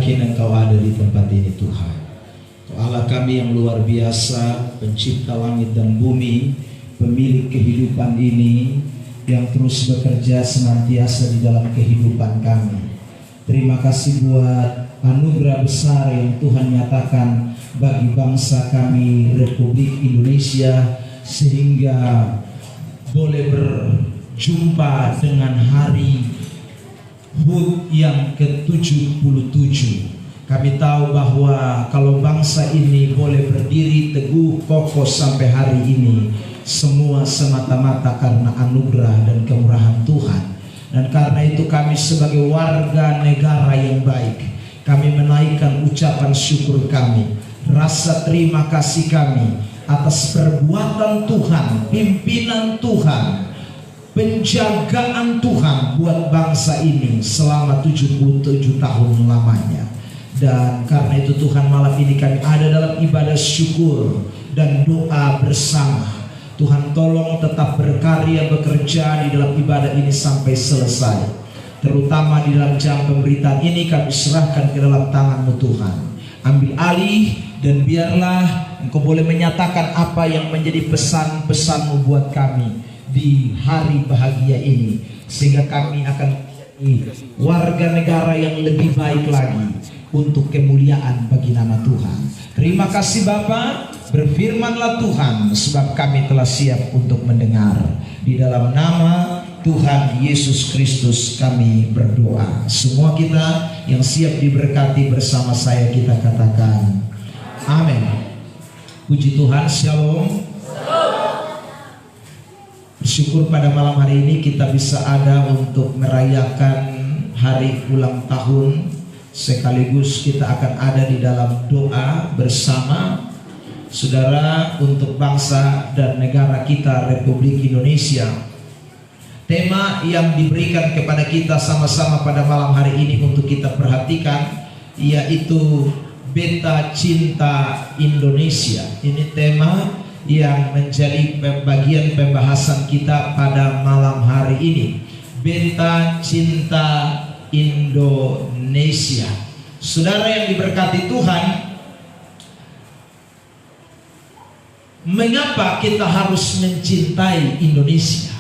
yakin Engkau ada di tempat ini Tuhan. Engkau Allah kami yang luar biasa, pencipta langit dan bumi, pemilik kehidupan ini, yang terus bekerja senantiasa di dalam kehidupan kami. Terima kasih buat anugerah besar yang Tuhan nyatakan bagi bangsa kami Republik Indonesia, sehingga boleh berjumpa dengan hari HUT yang ke-77. Kami tahu bahwa kalau bangsa ini boleh berdiri teguh kokoh sampai hari ini, semua semata-mata karena anugerah dan kemurahan Tuhan. Dan karena itu kami sebagai warga negara yang baik, kami menaikkan ucapan syukur kami, rasa terima kasih kami atas perbuatan Tuhan, pimpinan Tuhan, penjagaan Tuhan buat bangsa ini selama 77 tahun lamanya. Dan karena itu Tuhan, malam ini kami ada dalam ibadah syukur dan doa bersama. Tuhan tolong tetap berkarya bekerja di dalam ibadah ini sampai selesai. Terutama di dalam jam pemberitaan ini kami serahkan ke dalam tangan-Mu Tuhan. Ambil alih dan biarlah Engkau boleh menyatakan apa yang menjadi pesan-pesan-Mu buat kami di hari bahagia ini, sehingga kami akan menjadi warga negara yang lebih baik lagi untuk kemuliaan bagi nama Tuhan. Terima kasih Bapa, berfirmanlah Tuhan, sebab kami telah siap untuk mendengar. Di dalam nama Tuhan Yesus Kristus kami berdoa. Semua kita yang siap diberkati bersama saya, kita katakan amin. Puji Tuhan, shalom. Bersyukur pada malam hari ini kita bisa ada untuk merayakan hari ulang tahun, sekaligus kita akan ada di dalam doa bersama saudara untuk bangsa dan negara kita Republik Indonesia. Tema yang diberikan kepada kita sama-sama pada malam hari ini untuk kita perhatikan, yaitu Beta Cinta Indonesia. Ini tema yang menjadi bagian pembahasan kita pada malam hari ini. Beta Cinta Indonesia. Saudara yang diberkati Tuhan, mengapa kita harus mencintai Indonesia?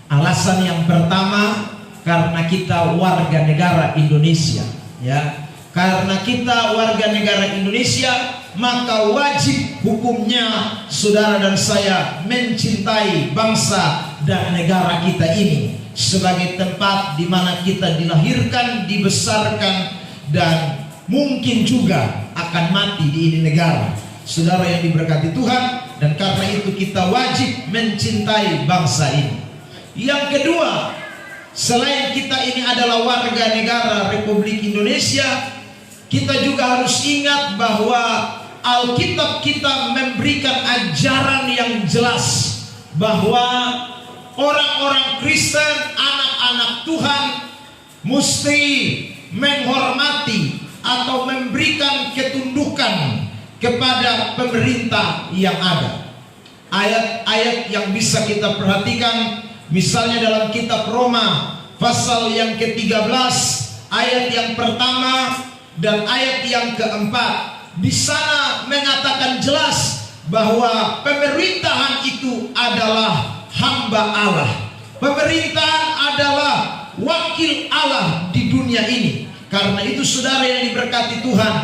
Alasan yang pertama, karena kita warga negara Indonesia, ya. Karena kita warga negara Indonesia, maka wajib hukumnya saudara dan saya mencintai bangsa dan negara kita ini sebagai tempat di mana kita dilahirkan, dibesarkan, dan mungkin juga akan mati di ini negara. Saudara yang diberkati Tuhan, dan karena itu kita wajib mencintai bangsa ini. Yang kedua, selain kita ini adalah warga negara Republik Indonesia, kita juga harus ingat bahwa Alkitab kita memberikan ajaran yang jelas bahwa orang-orang Kristen, anak-anak Tuhan, mesti menghormati atau memberikan ketundukan kepada pemerintah yang ada. Ayat-ayat yang bisa kita perhatikan, misalnya dalam kitab Roma pasal yang ke-13 ayat yang pertama dan ayat yang keempat, di sana mengatakan jelas bahwa pemerintahan itu adalah hamba Allah. Pemerintahan adalah wakil Allah di dunia ini. Karena itu saudara yang diberkati Tuhan,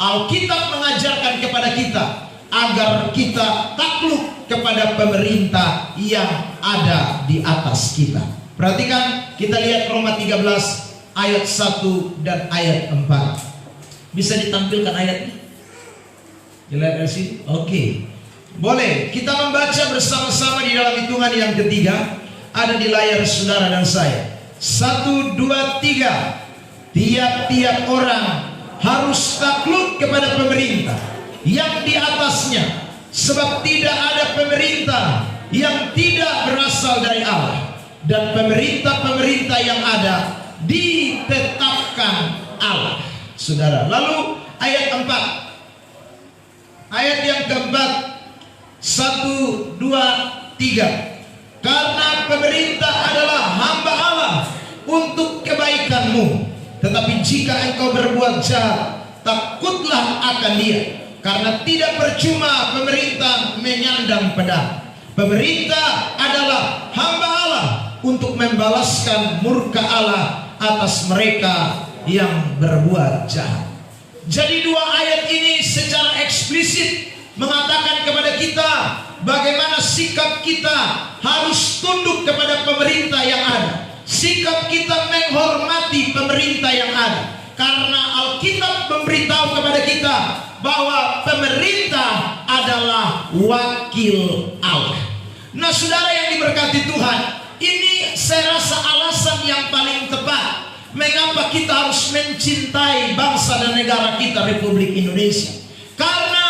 Alkitab mengajarkan kepada kita agar kita takluk kepada pemerintah yang ada di atas kita. Perhatikan, kita lihat Roma 13 ayat 1 dan ayat 4. Bisa ditampilkan ayatnya? Jelas sih? Oke. Boleh kita membaca bersama-sama di dalam hitungan yang ketiga. Ada di layar saudara dan saya. 1, 2, 3. Tiap-tiap orang harus takluk kepada pemerintah yang di atasnya, sebab tidak ada pemerintah yang tidak berasal dari Allah, dan pemerintah-pemerintah yang ada ditetapkan Allah. Saudara, lalu ayat 4, ayat yang keempat, 1, 2, 3. Karena pemerintah adalah hamba Allah untuk kebaikanmu, Tetapi jika engkau berbuat jahat, takutlah akan dia, karena tidak percuma pemerintah menyandang pedang. Pemerintah adalah hamba Allah untuk membalaskan murka Allah atas mereka yang berbuat jahat. Jadi dua ayat ini secara eksplisit mengatakan kepada kita bagaimana sikap kita harus tunduk kepada pemerintah yang ada. Sikap kita menghormati pemerintah yang ada, karena Alkitab memberitahu kepada kita bahwa pemerintah adalah wakil Allah. Nah, saudara yang diberkati Tuhan, ini saya rasa alasan yang paling tepat mengapa kita harus mencintai bangsa dan negara kita, Republik Indonesia. Karena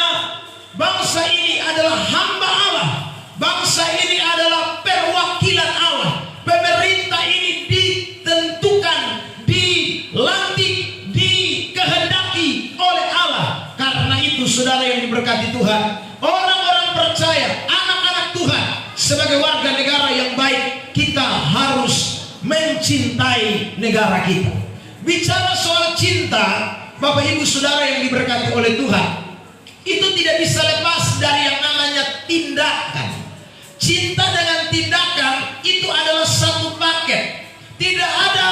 bangsa ini adalah hamba Allah, bangsa ini adalah perwakilan Allah. Pemerintah ini ditentukan, dilantik, dikehendaki oleh Allah. Karena itu saudara yang diberkati Tuhan, orang-orang percaya, anak-anak Tuhan, sebagai warga negara yang baik, kita harus mencintai negara kita. Bicara soal cinta, Bapak Ibu Saudara yang diberkati oleh Tuhan, itu tidak bisa lepas dari yang namanya tindakan. Cinta dengan tindakan itu adalah satu paket. Tidak ada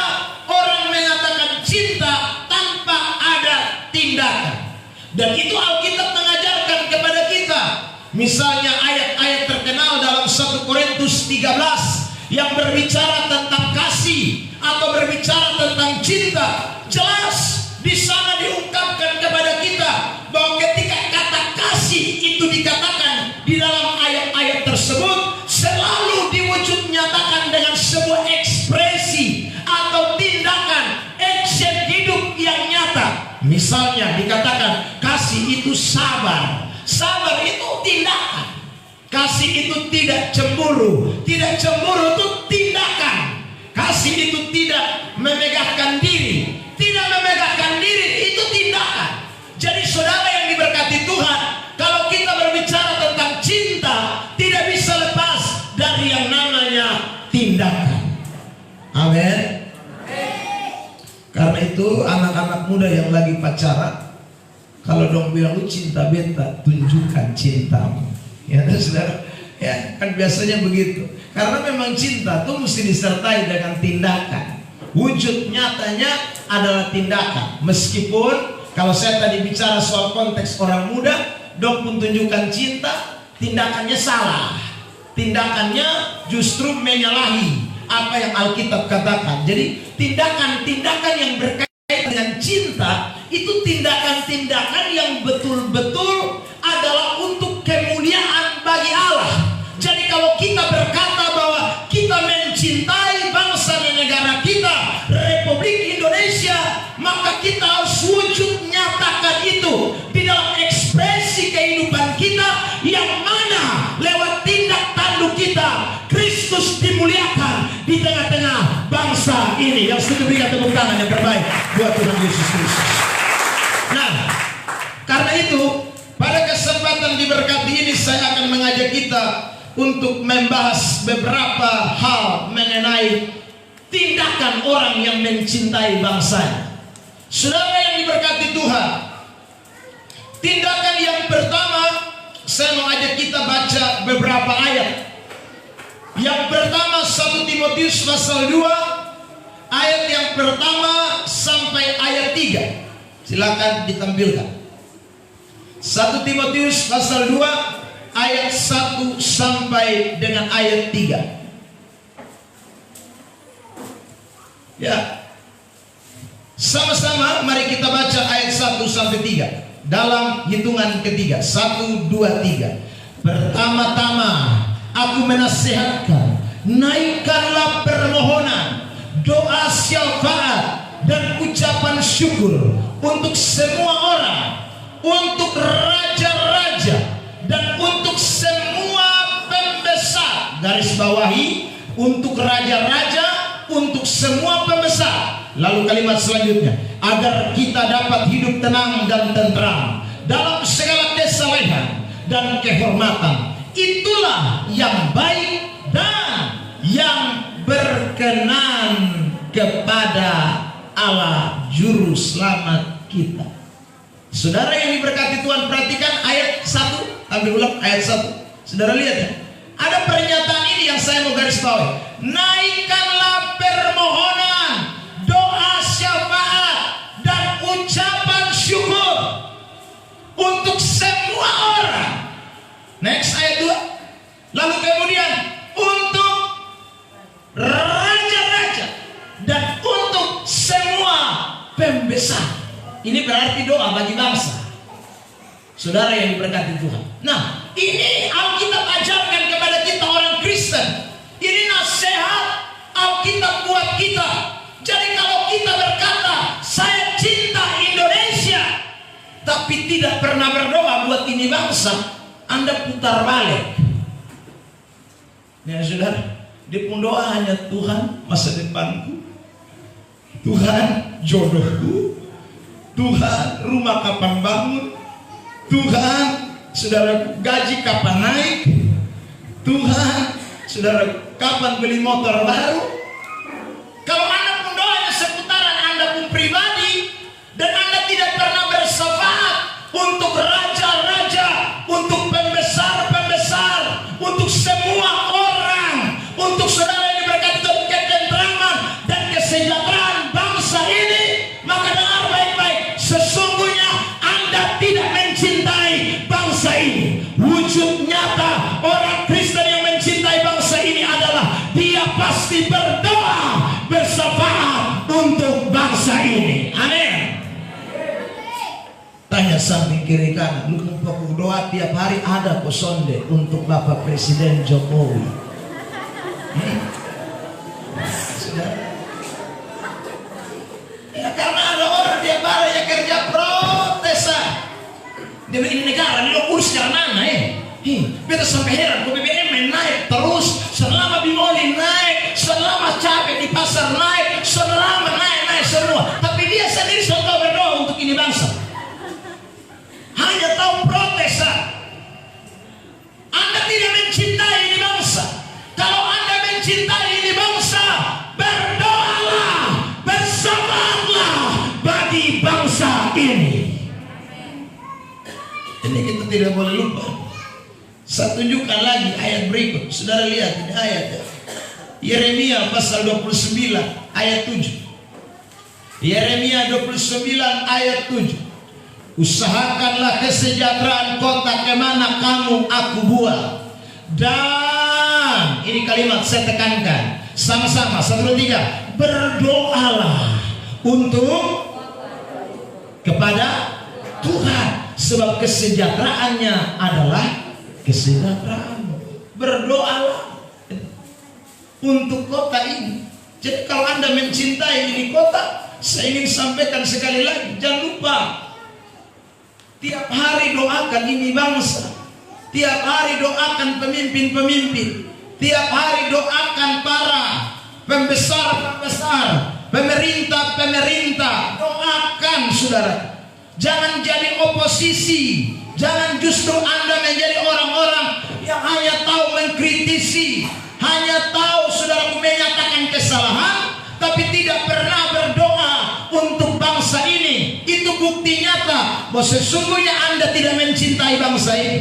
orang mengatakan cinta tanpa ada tindakan. Dan itu Alkitab mengajarkan kepada kita. Misalnya ayat-ayat terkenal dalam 1 Korintus 13 yang berbicara tentang kasih atau berbicara tentang cinta. Jelas di sana diungkapkan kepada kita bahwa ketika kata kasih itu dikatakan di dalam ayat-ayat tersebut, selalu diwujud nyatakan dengan sebuah ekspresi atau tindakan, action hidup yang nyata. Misalnya dikatakan kasih itu sabar. Sabar itu tindakan. Kasih itu tidak cemburu. Tidak cemburu itu tindakan. Kasih itu tidak memegahkan diri. Tidak memegahkan diri itu tindakan. Jadi saudara yang diberkati Tuhan, kalau kita berbicara tentang cinta, tidak bisa lepas dari yang namanya tindakan. Amin. Karena itu anak-anak muda yang lagi pacaran, kalau dong bilang lu cinta beta, tunjukkan cintamu. Ya saudara, ya kan biasanya begitu. Karena memang cinta tuh mesti disertai dengan tindakan. Wujud nyatanya adalah tindakan. Meskipun kalau saya tadi bicara soal konteks orang muda, dong pun tunjukkan cinta, tindakannya salah. Tindakannya justru menyalahi apa yang Alkitab katakan. Jadi tindakan-tindakan yang berkaitan dengan cinta itu tindakan-tindakan yang betul-betul adalah untuk kemuliaan bagi Allah. Jadi kalau kita berkata bahwa kita mencintai bangsa dan negara kita, Republik Indonesia, maka kita harus wujud nyatakan itu di dalam ekspresi kehidupan kita, yang mana lewat tindak tanduk kita Kristus dimuliakan di tengah-tengah bangsa ini. Yang setuju berikan tepuk tangan yang terbaik buat Tuhan Yesus Kristus. Nah, karena itu pada kesempatan diberkati ini saya akan mengajak kita untuk membahas beberapa hal mengenai tindakan orang yang mencintai bangsanya. Saudara yang diberkati Tuhan, tindakan yang pertama saya mau ajak kita baca beberapa ayat. Yang pertama 1 Timotius pasal 2 ayat yang pertama sampai ayat 3. Silakan ditampilkan. 1 Timotius pasal 2 ayat 1 sampai dengan ayat 3. Ya. Sama-sama mari kita baca ayat 1 sampai 3 dalam hitungan ketiga. 1, 2, 3. Pertama-tama aku menasihatkan, naikkanlah permohonan, doa syafaat dan ucapan syukur untuk semua orang, untuk raja-raja dan untuk semua pembesar. Garis bawahi, untuk raja-raja, untuk semua pembesar. Lalu kalimat selanjutnya, agar kita dapat hidup tenang dan tentram dalam segala kesalehan dan kehormatan. Itulah yang baik dan yang berkenan kepada Allah juru selamat kita. Saudara yang diberkati Tuhan, perhatikan ayat 1. Ambil ulang ayat 1. Saudara lihat ya. Ada pernyataan ini yang saya mau garis bawahi. Naikkanlah permohonan, doa syafaat, dan ucapan syukur untuk semua orang. Next ayat 2. Lalu kemudian untuk raja-raja dan untuk semua pembesar. Ini berarti doa bagi bangsa. Saudara yang diberkati Tuhan. Nah, ini Alkitab ajarkan kepada kita orang Kristen. Ini nasihat Alkitab buat kita. Jadi kalau kita berkata, saya cinta Indonesia, tapi tidak pernah berdoa buat ini bangsa, Anda putar balik. Ya saudara, di pun doa hanya Tuhan masa depanku, Tuhan jodohku, Tuhan rumah kapan bangun, Tuhan saudara gaji kapan naik, Tuhan saudara kapan beli motor baru. Kalau Anda pun doanya seputaran Anda pun pribadi, dan Anda tidak pernah bersyafaat untuk raja-raja, untuk pembesar-pembesar, untuk semua orang, untuk saudara yang diberkati Tuhan, ketenteraman dan kesejahteraan bangsa ini, maka dengar baik-baik, sesungguhnya Anda tidak mencintai bangsa ini. Wujud nyata orang Kristen yang mencintai bangsa ini adalah dia pasti berdoa, bersyafaat untuk bangsa ini. Amin. Tanya samping kiri kanan, lu kumpul doa tiap hari ada posonde untuk Bapak Presiden Jokowi. Sudah. Ya karena ada orang tiap hari yang kerja protes. Dia ini negara ini lo urus jalan mana beta sampai heran, kok BBM naik terus, selama bimoli naik, selama capek di pasar naik, selama naik semua, tapi dia sendiri sudah tahu berdoa untuk ini bangsa, hanya tahu protes. Anda tidak mencintai ini bangsa. Kalau Anda mencintai ini bangsa, berdoalah, bersabarlah bagi bangsa ini. Ini kita tidak boleh lupa. Saya tunjukkan lagi ayat berikut. Saudara lihat ini ayat ya. Yeremia pasal 29 ayat 7. Yeremia 29 ayat 7. Usahakanlah kesejahteraan kota kemana kamu aku buat. Dan ini kalimat saya tekankan sama-sama 1, 2, 3. Berdoalah untuk kepada Tuhan, sebab kesejahteraannya adalah kesejahteraan. Berdoalah untuk kota ini. Jadi kalau Anda mencintai ini kota, saya ingin sampaikan sekali lagi, jangan lupa tiap hari doakan ini bangsa, tiap hari doakan pemimpin-pemimpin, tiap hari doakan para pembesar-pembesar, pemerintah-pemerintah, doakan saudara. Jangan jadi oposisi. Jangan justru Anda menjadi orang-orang yang hanya tahu mengkritisi, hanya tahu saudara menyatakan kesalahan, tapi tidak pernah berdoa untuk bangsa ini. Itu bukti nyata bahwa sesungguhnya Anda tidak mencintai bangsa ini.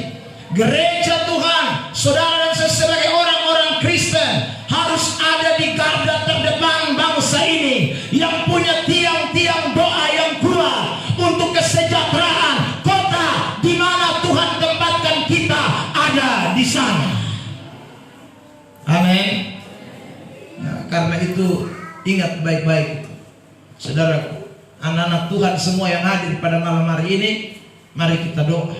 Gereja Tuhan, saudara dan saya sebagai orang-orang Kristen harus ada di garda terdepan bangsa ini, yang punya tiang-tiang doa yang kuat untuk kesejahteraan kota di mana Tuhan tempatkan kita ada di sana. Amin. Nah, karena itu ingat baik-baik, saudara, anak-anak Tuhan semua yang hadir pada malam hari ini, mari kita doa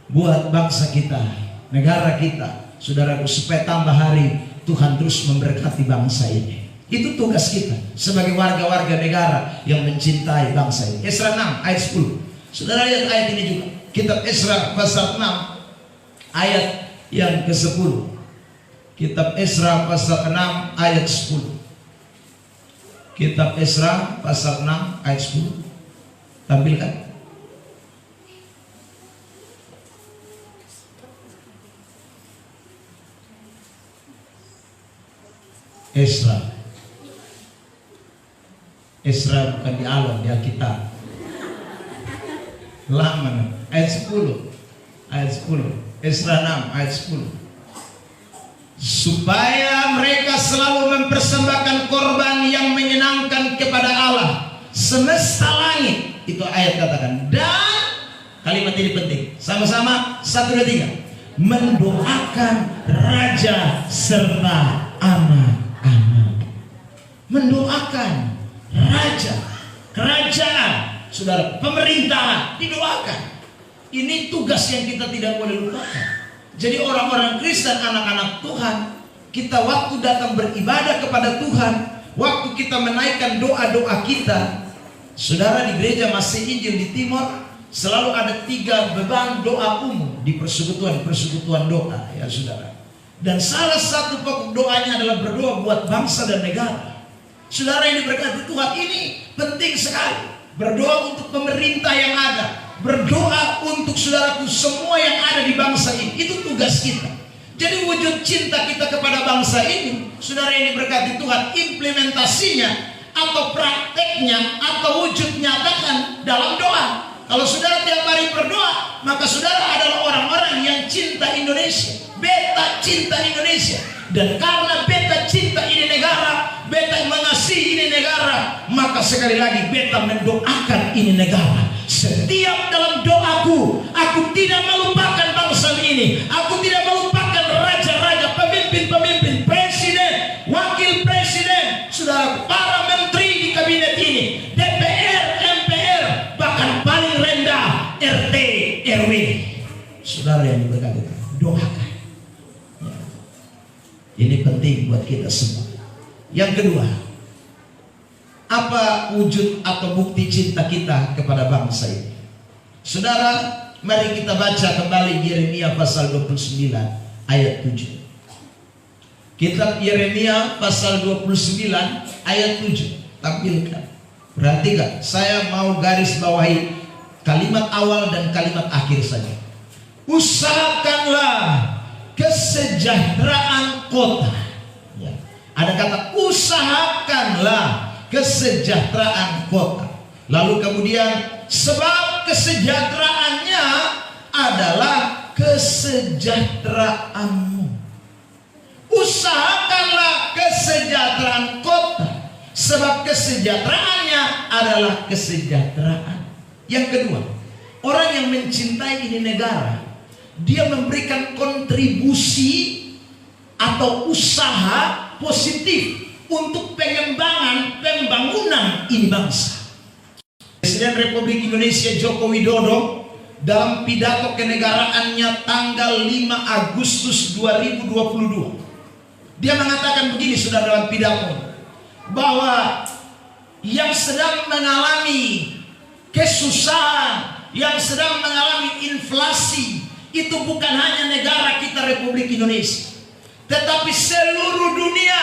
buat bangsa kita, negara kita, saudaraku, supaya tambah hari Tuhan terus memberkati bangsa ini. Itu tugas kita sebagai warga-warga negara yang mencintai bangsa ini. Esra 6 ayat 10. Saudara lihat ayat ini juga. Kitab Esra pasal 6 ayat yang ke-10. Kitab Esra pasal 6 ayat 10. Kitab Esra pasal 6 ayat 10. Tampilkan. Esra Esra bukan di alam, di Alkitab. Lama, ayat 10. Ayat 10. Esra 6 ayat 10. Supaya mereka selalu mempersembahkan korban yang menyenangkan kepada Allah semesta langit. Itu ayat katakan. Dan kalimat ini penting. Sama-sama 1, 2, 3. Mendoakan raja serta anak-anak. Mendoakan raja, kerajaan, saudara, pemerintahan didoakan. Ini tugas yang kita tidak boleh lupakan. Jadi orang-orang Kristen, anak-anak Tuhan, kita waktu datang beribadah kepada Tuhan, waktu kita menaikkan doa-doa kita, saudara, di gereja Masih Injil di Timur selalu ada 3 beban doa umum di persekutuan doa, ya saudara. Dan salah satu pokok doanya adalah berdoa buat bangsa dan negara. Saudara yang diberkati Tuhan, ini penting sekali. Berdoa untuk pemerintah yang ada, berdoa untuk saudaraku semua yang ada di bangsa ini. Itu tugas kita. Jadi wujud cinta kita kepada bangsa ini, saudara yang diberkati Tuhan, implementasinya atau prakteknya atau wujud nyatakan dalam doa. Kalau saudara tiap hari berdoa, maka saudara adalah orang-orang yang cinta Indonesia, beta cinta Indonesia. Dan karena beta cinta ini negara, beta mengasihi ini negara, maka sekali lagi beta mendoakan ini negara. Setiap dalam doaku, aku tidak melupakan bangsa ini. Aku tidak melupakan raja-raja, pemimpin-pemimpin, presiden, wakil presiden, saudara, para menteri di kabinet ini, DPR, MPR, bahkan paling rendah RT, RW. Saudara yang diberkati, doakan. Ini penting buat kita semua. Yang kedua, apa wujud atau bukti cinta kita kepada bangsa ini? Saudara, mari kita baca kembali Yeremia pasal 29 ayat 7. Kitab Yeremia pasal 29 ayat 7. Tampilkan. Perhatikan, saya mau garis bawahi kalimat awal dan kalimat akhir saja. Usahakanlah kesejahteraan kota. Ya. Ada kata usahakanlah kesejahteraan kota. Lalu kemudian sebab kesejahteraannya adalah kesejahteraanmu. Usahakanlah kesejahteraan kota, sebab kesejahteraannya adalah kesejahteraan. Yang kedua, orang yang mencintai ini negara, dia memberikan kontribusi atau usaha positif untuk pembangunan ini bangsa. Presiden Republik Indonesia Joko Widodo dalam pidato kenegaraannya tanggal 5 Agustus 2022, dia mengatakan begini, saudara, dalam pidato, bahwa yang sedang mengalami kesusahan, yang sedang mengalami inflasi, itu bukan hanya negara kita Republik Indonesia, tetapi seluruh dunia,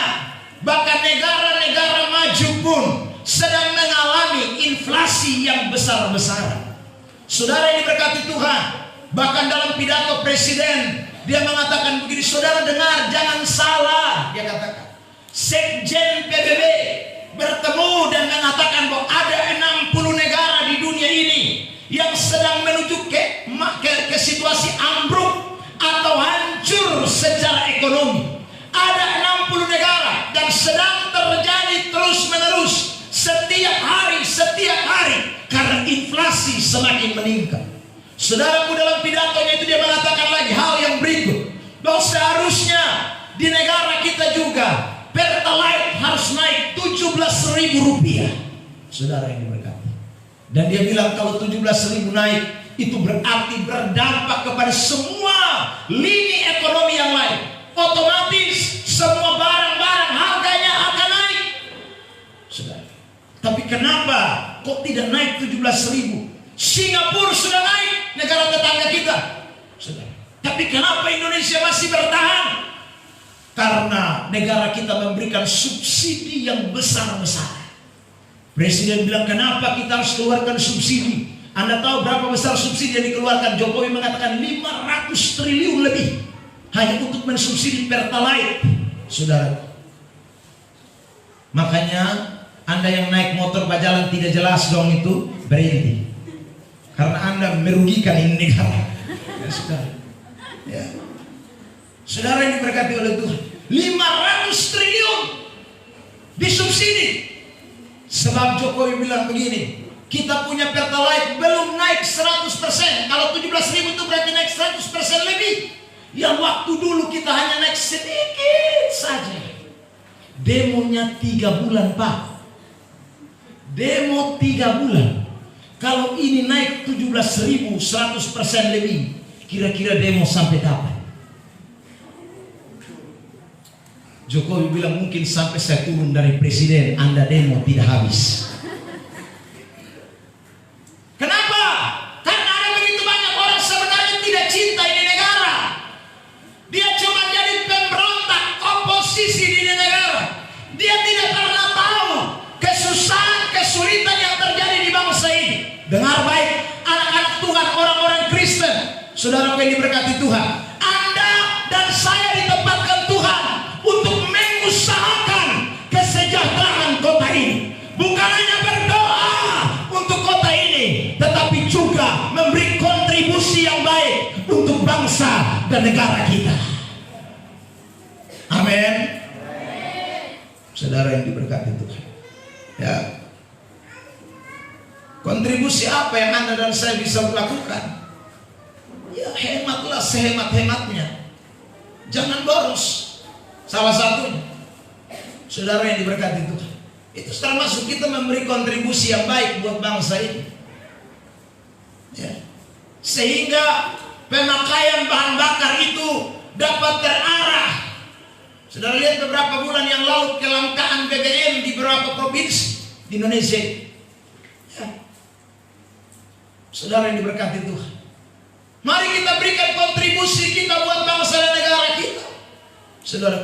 bahkan negara-negara maju pun sedang mengalami inflasi yang besar-besaran. Saudara yang diberkati Tuhan, bahkan dalam pidato presiden dia mengatakan begini, saudara dengar, jangan salah. Dia katakan, Sekjen PBB bertemu dan mengatakan bahwa ada 60 negara di dunia ini yang sedang menuju ke situasi ambruk atau hancur secara ekonomi. Ada 60 negara dan sedang terjadi terus-menerus setiap hari karena inflasi semakin meningkat. Saudaraku, dalam pidatonya itu dia mengatakan lagi hal yang berikut, bahwa seharusnya di negara kita juga Pertalite harus naik Rp17.000. Saudara yang diberkati. Dan dia bilang kalau 17.000 naik, itu berarti berdampak kepada semua lini ekonomi yang lain. Otomatis semua barang-barang harganya akan naik. Saudara, tapi kenapa kok tidak naik 17.000? Singapura sudah naik, negara tetangga kita. Saudara, tapi kenapa Indonesia masih bertahan? Karena negara kita memberikan subsidi yang besar-besar. Presiden bilang, kenapa kita harus keluarkan subsidi? Anda tahu berapa besar subsidi yang dikeluarkan? Jokowi mengatakan 500 triliun lebih hanya untuk mensubsidi Pertalite. Saudara, makanya Anda yang naik motor berjalan tidak jelas dong itu berhenti. Karena Anda merugikan ini negara. Ya, saudara. Ya. Saudara yang diberkati oleh Tuhan, 500 triliun disubsidi. Sebab Jokowi bilang begini, kita punya Pertalite belum naik 100%. Kalau 17.000 itu berarti naik 100% lebih. Yang waktu dulu kita hanya naik sedikit saja. Demonya 3 bulan Pak. Demo 3 bulan. Kalau ini naik 17.000 100% lebih, kira-kira demo sampai kapan? Jokowi bilang mungkin sampai saya turun dari presiden, Anda demo tidak habis. Kenapa? Karena ada begitu banyak orang sebenarnya tidak cinta ini negara. Dia cuma jadi pemberontak, oposisi di negara. Dia tidak pernah tahu kesusahan, kesulitan yang terjadi di bangsa ini. Dengar baik, anak-anak Tuhan, orang-orang Kristen, saudara yang diberkati Tuhan, Anda dan saya ditempatkan Tuhan untuk mengusahakan kesejahteraan kota ini. Bukan hanya berdoa untuk kota ini, tetapi juga memberi kontribusi yang baik untuk bangsa dan negara kita. Amin. Saudara yang diberkati Tuhan, ya, kontribusi apa yang Anda dan saya bisa lakukan? Ya, hematlah sehemat-hematnya. Jangan boros. Salah satunya, saudara yang diberkati Tuhan, itu termasuk kita memberi kontribusi yang baik buat bangsa ini, ya. Sehingga pemakaian bahan bakar itu dapat terarah. Saudara lihat beberapa bulan yang lalu kelangkaan BBM di beberapa provinsi di Indonesia, ya. Saudara yang diberkati Tuhan, mari kita berikan kontribusi kita buat bangsa dan negara kita. Saudara,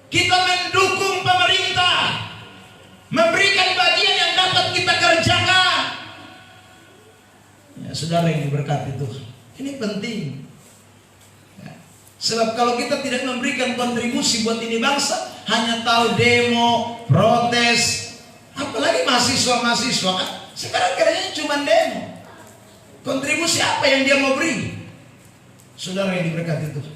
kita mendukung pemerintah, memberikan bagian yang dapat kita kerjakan. Ya, saudara yang diberkati Tuhan, ini penting. Ya. Sebab kalau kita tidak memberikan kontribusi buat ini bangsa, hanya tahu demo, protes, apalagi mahasiswa-mahasiswa kan sekarang kerjanya cuma demo. Kontribusi apa yang dia mau beri? Saudara yang diberkati Tuhan,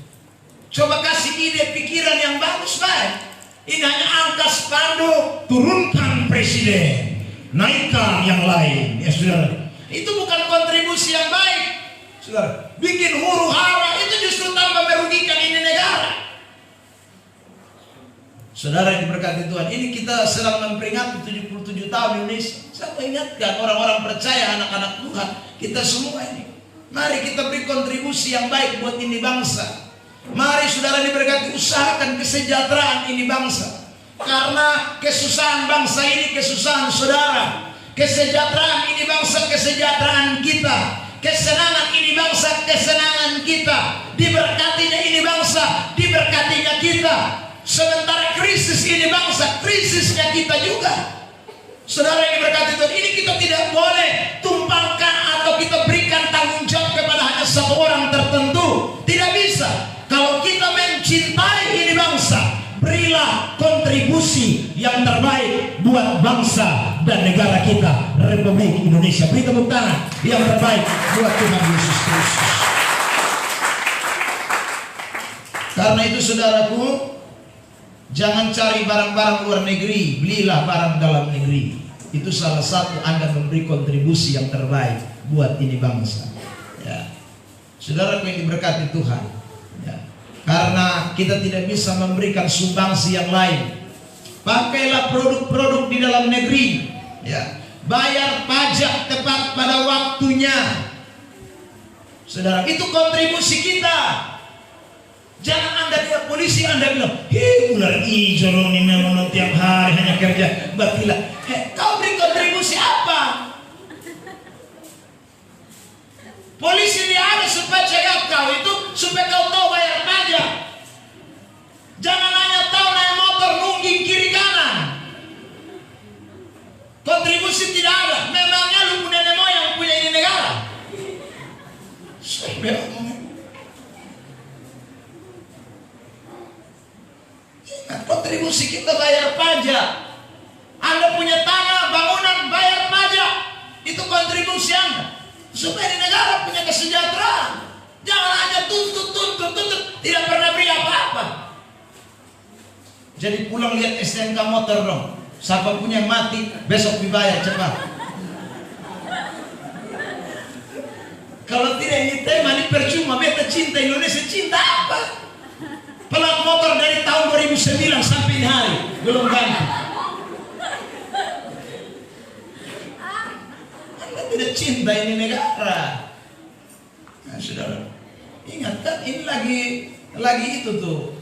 coba kasih ide pikiran yang bagus baik. Ini hanya angka spanduk, turunkan presiden, naikkan yang lain. Ya saudara, itu bukan kontribusi yang baik. Saudara, bikin huru hara itu justru tambah merugikan ini negara. Saudara yang diberkati Tuhan, ini kita sedang memperingati 77 tahun Indonesia. Saya mau ingatkan orang-orang percaya, anak-anak Tuhan, kita semua ini, mari kita beri kontribusi yang baik buat ini bangsa. Mari saudara diberkati, usahakan kesejahteraan ini bangsa. Karena kesusahan bangsa ini kesusahan saudara. Kesejahteraan ini bangsa kesejahteraan kita. Kesenangan ini bangsa kesenangan kita. Diberkatinya ini bangsa diberkatinya kita. Sementara krisis ini bangsa krisisnya kita juga. Saudara yang diberkati Tuhan, ini kita tidak boleh tumpangkan atau kita berikan tanggung jawab kepada hanya satu orang tertentu. Tidak bisa. Kalau kita mencintai ini bangsa, berilah kontribusi yang terbaik buat bangsa dan negara kita, Republik Indonesia. Beri tepuk tangan yang terbaik buat Tuhan Yesus Kristus. Karena itu saudaraku, jangan cari barang-barang luar negeri, belilah barang dalam negeri. Itu salah satu Anda memberi kontribusi yang terbaik buat ini bangsa. Ya. Saudaraku yang diberkati Tuhan, ya. Karena kita tidak bisa memberikan sumbangsi yang lain, pakailah produk-produk di dalam negeri, ya. Bayar pajak tepat pada waktunya. Saudara, itu kontribusi kita. Jangan Anda lihat polisi, Anda bilang, ular hijau ini memang tiap hari hanya kerja batilah. Kau beri kontribusi apa? Polisi dia ada supaya cegah kau itu, supaya kau tahu bayar pajak. Jangan hanya tahu naik motor nungging kiri kanan. Kontribusi tidak ada. Memangnya lu punya nenek moyang punya ini negara? Kontribusi kita bayar pajak. Anda punya tanah kontribusi Anda supaya di negara punya kesejahteraan. Jangan hanya tuntut, tidak pernah beri apa-apa. Jadi pulang lihat STNK motor dong. Siapa punya yang mati besok dibayar cepat. Kalau tidak ini tema ini percuma. Beta cinta Indonesia, cinta apa? Pelat motor dari tahun 2009 sampai ini hari belum ganti. Anda tidak cinta ini negara. Nah, saudara, ingat kan ini lagi itu tuh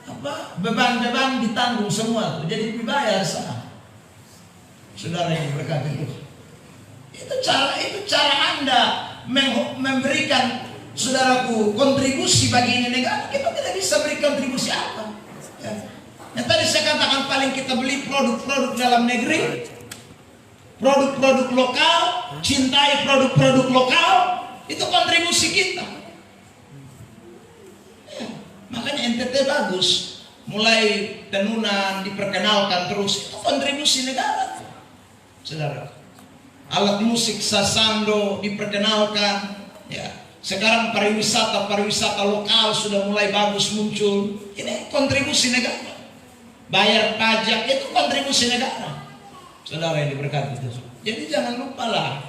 apa, beban-beban ditanggung semua tuh, jadi dibayar sah. Saudara yang berkata itu cara Anda memberikan, saudaraku, kontribusi bagi ini negara. Kita tidak bisa beri kontribusi apa ya. Yang tadi saya katakan, paling kita beli produk-produk dalam negeri, produk-produk lokal, cintai produk-produk lokal, itu kontribusi kita ya. Makanya NTT bagus, mulai tenunan diperkenalkan terus, itu kontribusi negara, saudara. Alat musik sasando diperkenalkan ya. Sekarang pariwisata lokal sudah mulai bagus muncul. Ini kontribusi negara. Bayar pajak itu kontribusi negara, saudara yang diberkati itu. Jadi jangan lupa lah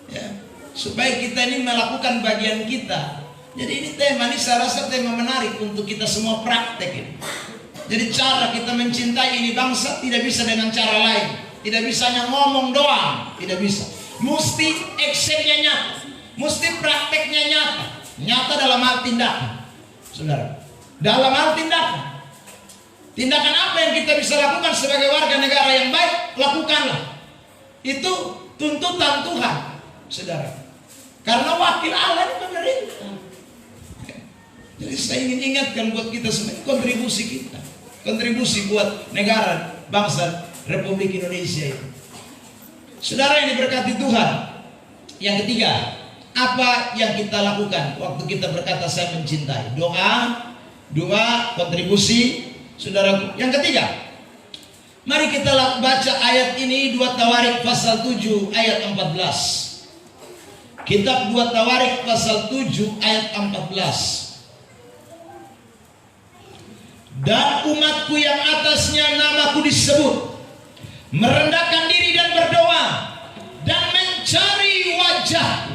ya, supaya kita ini melakukan bagian kita. Jadi ini tema ini saya rasa tema menarik untuk kita semua praktek ini. Jadi cara kita mencintai ini bangsa tidak bisa dengan cara lain. Tidak bisa hanya ngomong doang, tidak bisa. Mesti actionnya nyata, mesti prakteknya nyata. Nyata dalam hal tindakan, saudara. Dalam hal tindakan. Tindakan apa yang kita bisa lakukan sebagai warga negara yang baik, lakukanlah. Itu tuntutan Tuhan, saudara. Karena wakil Allah ini pemerintah. Jadi saya ingin ingatkan buat kita semua, kontribusi kita, kontribusi buat negara, bangsa Republik Indonesia itu. Saudara yang diberkati Tuhan, yang ketiga, apa yang kita lakukan waktu kita berkata saya mencintai? Doa, kontribusi, saudaraku. Yang ketiga, mari kita baca ayat ini, 2 Tawarik pasal 7 ayat 14. Kitab 2 Tawarik pasal 7 ayat 14. Dan umatku yang atasnya namaku disebut merendahkan diri dan berdoa dan mencari wajah.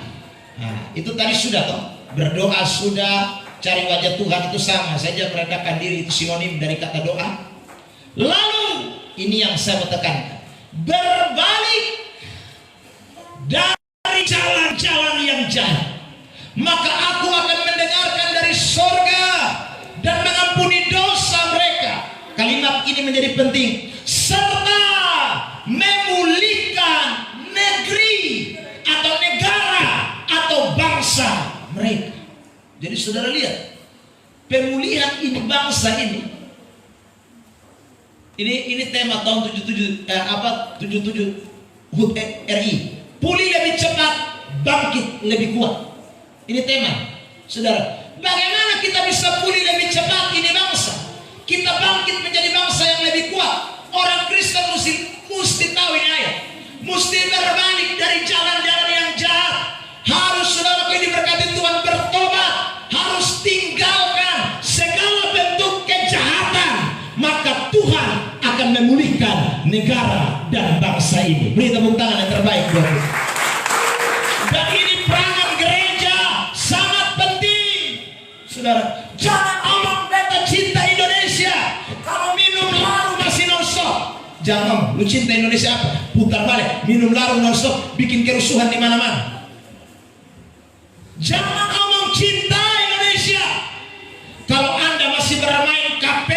Nah, itu tadi sudah toh. Berdoa sudah, cari wajah Tuhan itu sama saja, merendahkan diri itu sinonim dari kata doa. Lalu ini yang saya mau tekankan, berbalik dari jalan-jalan yang jahat, maka aku akan mendengarkan dari sorga dan mengampuni dosa mereka. Kalimat ini menjadi penting. Serta memulihkan negeri atau negara atau bangsa mereka. Jadi saudara lihat, pemulihan ini bangsa ini tema tahun 77 HUT RI. Pulih lebih cepat, bangkit lebih kuat. Ini tema, saudara. Bagaimana kita bisa pulih lebih cepat ini bangsa? Kita bangkit menjadi bangsa yang lebih kuat. Orang Kristen mesti tahu ini ayat. Mesti berbalik dari jalan-jalan yang jahat. Harus saudara yang diberkati Tuhan bertobat. Harus tinggalkan segala bentuk kejahatan. Maka Tuhan akan memulihkan negara dan bangsa ini. Beri tepuk tangan yang terbaik buat kita. Dan ini peranan gereja sangat penting, saudara. Jangan omong beta cinta Indonesia kalau minum laru masih non-stop. Jangan, lu cinta Indonesia apa? Putar balik, minum laru non-stop, bikin kerusuhan di mana-mana. Jangan omong cinta Indonesia kalau Anda masih bermain KP,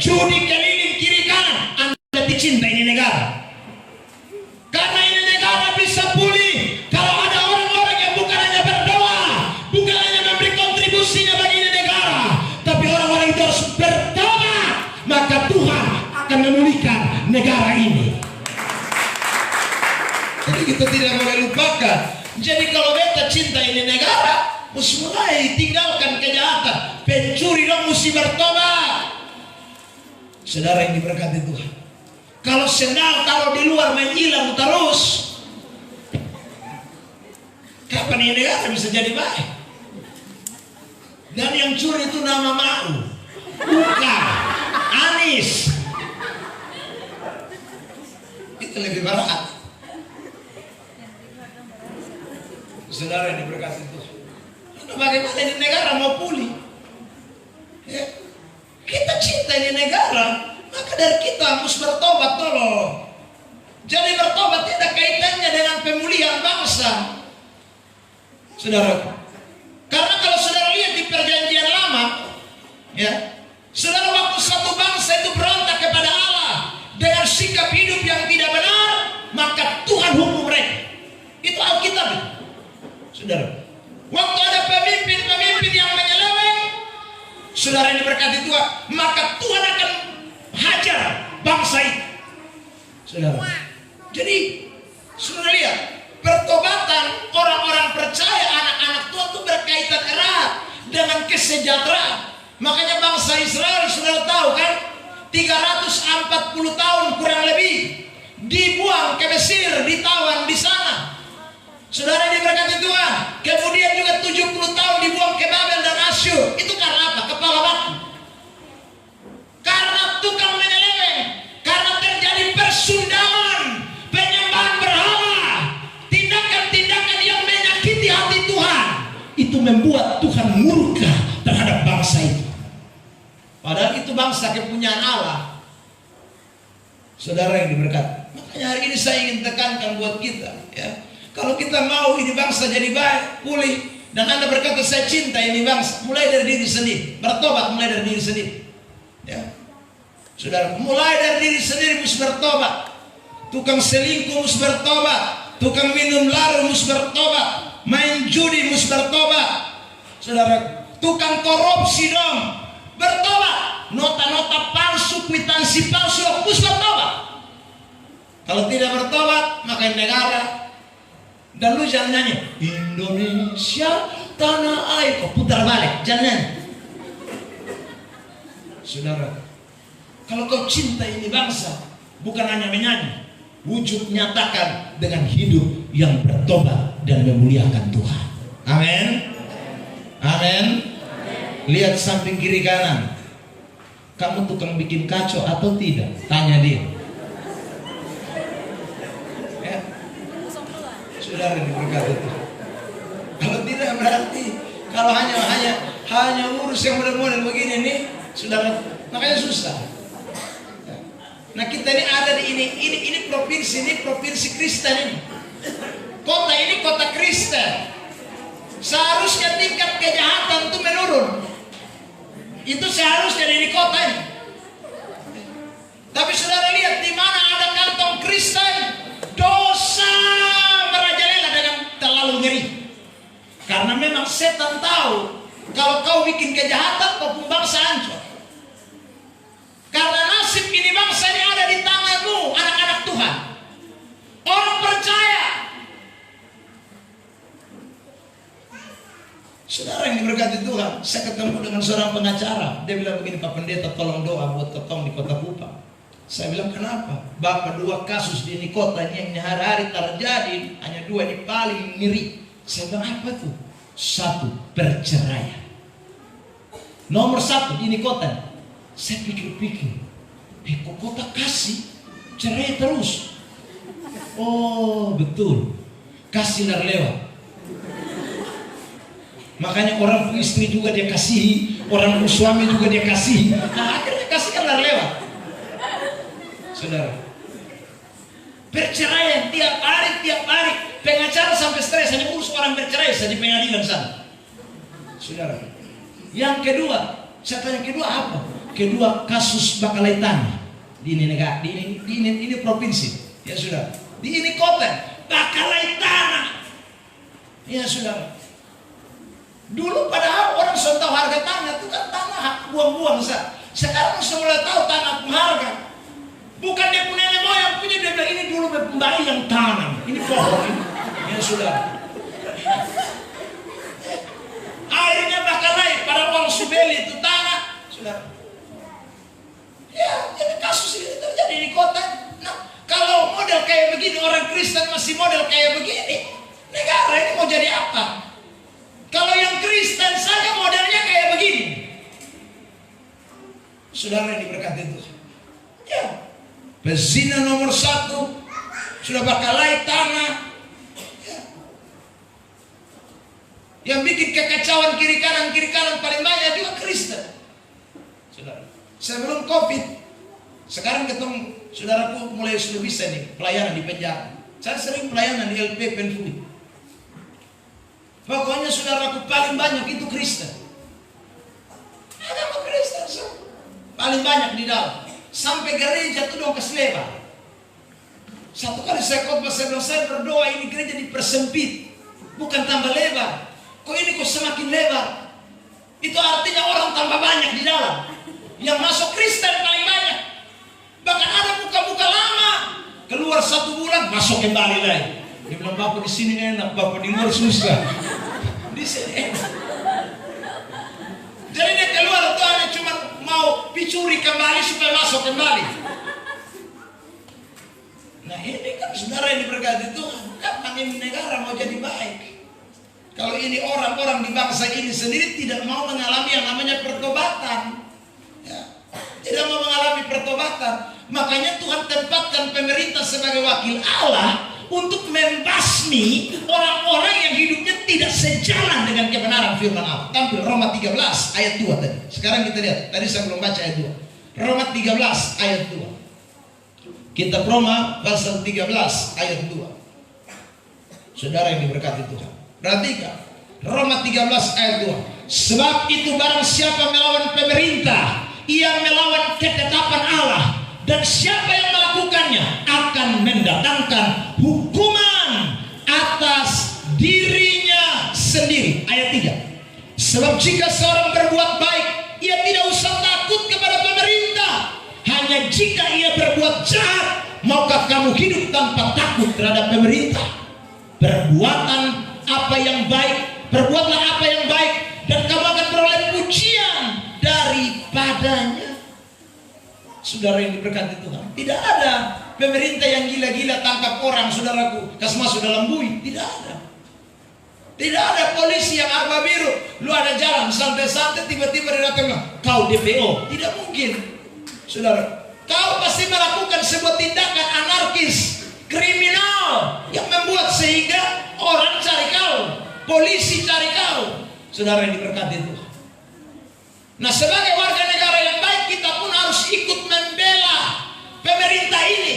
judi keliling kiri kanan. Anda dicinta ini negara. Karena ini negara bisa pulih kalau ada orang-orang yang bukan hanya berdoa, bukan hanya memberi kontribusinya bagi ini negara, tapi orang-orang itu harus bertobat. Maka Tuhan akan memulihkan negara ini. Jadi kita tidak boleh lupakan. Jadi kalau beta cinta ini negara, mesti mulai tinggalkan kejahatan. Pencuri dong mesti bertobat. Saudara yang diberkati Tuhan. Kalau senang, kalau di luar main hilang terus, Kapan ini negara bisa jadi baik? Dan yang curi itu nama Mau, bukan Anies. Itu lebih berat. Saudara yang diberkati Tuhan, bagaimana ini negara mau pulih? Ya. Kita cinta ini negara, maka dari kita harus bertobat, tolong. Jadi bertobat tidak kaitannya dengan pemulihan bangsa, saudara. Karena kalau saudara lihat di perjanjian lama, ya, saudara, waktu satu bangsa itu berontak kepada Allah dengan sikap hidup yang tidak benar, maka Tuhan hukum mereka. Itu Alkitab, saudara. Waktu ada pemimpin-pemimpin yang menyeleweng, saudara yang diberkati Tuhan, maka Tuhan akan hajar bangsa itu, saudara. Jadi, saudara lihat, pertobatan orang-orang percaya, anak-anak Tuhan itu berkaitan erat dengan kesejahteraan. Makanya bangsa Israel, saudara tahu kan, 340 tahun kurang lebih dibuang ke Mesir, ditawan di sana. Saudara diberkati Tuhan. Kemudian juga 70 tahun dibuang ke Babel dan Asyur. Itu karena apa? Kepala batu. Karena tukang menyeleweng. Karena terjadi persundangan, penyembahan berhala, tindakan-tindakan yang menyakiti hati Tuhan. Itu membuat Tuhan murka terhadap bangsa itu. Padahal itu bangsa kepunyaan Allah. Saudara yang diberkati. Makanya hari ini saya ingin tekankan buat kita, ya. Kalau kita mau ini bangsa jadi baik, pulih, dan Anda berkata saya cinta ini bangsa, mulai dari diri sendiri. Bertobat mulai dari diri sendiri, ya. Saudara, mulai dari diri sendiri mesti bertobat. Tukang selingkuh mesti bertobat, tukang minum laru mesti bertobat, main judi mesti bertobat. Saudara, tukang korupsi dong bertobat, nota-nota palsu, kwitansi palsu mesti bertobat. Kalau tidak bertobat, maka negara. Dan lu jangan nyanyi Indonesia tanah air, kok putar balik, jangan nyanyi. Saudara, kalau kau cinta ini bangsa, bukan hanya menyanyi, wujud nyatakan dengan hidup yang bertobat dan memuliakan Tuhan. Amin. Amin. Lihat samping kiri kanan, kamu tukang bikin kacau atau tidak? Tanya dia. Saudara diberkati itu. Kalau tidak berarti, kalau hanya urus yang model-model begini nih, saudara, makanya susah. Nah kita ini ada di ini provinsi Kristen ini. Kota ini kota Kristen. Seharusnya tingkat kejahatan itu menurun. Itu seharusnya di kota ini. Tapi saudara lihat di mana ada kantong Kristen, dosa merajalela dengan terlalu ngeri. Karena memang setan tahu kalau kau bikin kejahatan, kau pun bangsa hancur. Karena nasib ini bangsa ini ada di tanganmu, anak-anak Tuhan. Orang percaya. Saudara yang diberkati Tuhan, saya ketemu dengan seorang pengacara. Dia bilang begini, Pak Pendeta tolong doa buat ketong di kota Kupang. Saya bilang kenapa? Bapak 2 kasus di ini kota ini yang hari-hari terjadi, hanya 2 ini paling ngeri. Saya bilang apa tuh? 1, perceraian. Nomor 1 di ini kota. Saya pikir-pikir, kok kota kasih cerai terus? Oh betul, kasih lewat. Makanya orang istri juga dia kasihi, orang suami juga dia kasihi. Nah akhirnya kasih kan lewat. Saudara, perceraian tiap hari, pengacara sampai stres hanya urus orang bercerai saja di pengadilan sana. Saudara, yang kedua, saya tanya kedua apa? Kedua kasus bakalai tanah di ini negara, di ini provinsi, ya sudah. Di ini kota bakalai tanah, ya sudah. Dulu padahal orang sudah tahu harga tanah itu kan tanah buang-buang sah. Sekarang sudah tahu tanah harga. Bukan dia punya nenek moyang punya, dia bilang ini dulu bayi yang tanam, ini pohon ini, ya sudah. Akhirnya bakalai pada orang Subeli itu tanah, sudah. Ya, jadi kasus ini terjadi di kota. Nah, kalau model kayak begini, orang Kristen masih model kayak begini, Negara ini mau jadi apa? Kalau yang Kristen saja modelnya kayak begini. Saudara yang diberkati Tuhan. Ya, pezina nomor 1 sudah bakalai tanah. Ya. Yang bikin kekacauan kiri kanan paling banyak juga Kristen. Saudara, sebelum COVID, sekarang ketemu saudaraku mulai sudah bisa nih pelayanan di penjara. Saya sering pelayanan di LP Penfui. Pokoknya saudaraku paling banyak itu Kristen. Agama Kristen paling banyak di dalam. Sampai gereja tuh dong keselebar. Satu kali saya khotbah, saya bilang, saya berdoa ini gereja dipersempit, bukan tambah lebar. Kok ini kok semakin lebar? Itu artinya orang tambah banyak di dalam. Yang masuk Kristen paling banyak. Bahkan ada buka-buka lama, keluar 1 bulan masuk kembali lagi. Dia bilang, Bapak di sini enak, Bapak di luar susah. Di sini enak. Jadi dia keluar itu hanya cuma mau picuri kembali supaya masuk kembali. Nah ini kan saudara yang diberkati Tuhan. Kapan ini negara mau jadi baik? Kalau ini orang-orang di bangsa ini sendiri tidak mau mengalami yang namanya pertobatan, ya, tidak mau mengalami pertobatan. Makanya Tuhan tempatkan pemerintah sebagai wakil Allah untuk membasmi orang-orang yang hidupnya tidak sejalan dengan kebenaran firman Allah. Tampil Roma 13 ayat 2 tadi. Sekarang kita lihat. Tadi saya belum baca ayat 2. Roma 13 ayat 2. Kitab Roma pasal 13 ayat 2. Saudara yang diberkati Tuhan, perhatikan Roma 13 ayat 2. Sebab itu barang siapa melawan pemerintah, ia melawan ketetapan Allah, dan siapa yang melakukannya akan mendatangkan hukuman atas dirinya sendiri. Ayat 3. Sebab jika seorang berbuat baik, ia tidak usah takut kepada pemerintah. Hanya jika ia berbuat jahat, maukah kamu hidup tanpa takut terhadap pemerintah? Perbuatan apa yang baik, perbuatlah apa yang baik, dan kamu akan beroleh pujian daripadanya. Saudara yang diberkati Tuhan, tidak ada pemerintah yang gila-gila tangkap orang, saudaraku, kas masuk dalam bui. Tidak ada. Tidak ada polisi yang arba biru. Lu ada jalan santai-santai, tiba-tiba dia datang, kau DPO. Tidak mungkin, saudara. Kau pasti melakukan sebuah tindakan anarkis, kriminal, yang membuat sehingga orang cari kau, polisi cari kau. Saudara yang diberkati Tuhan. Nah, sebagai warga negara yang baik, kita pun harus ikut membela pemerintah ini.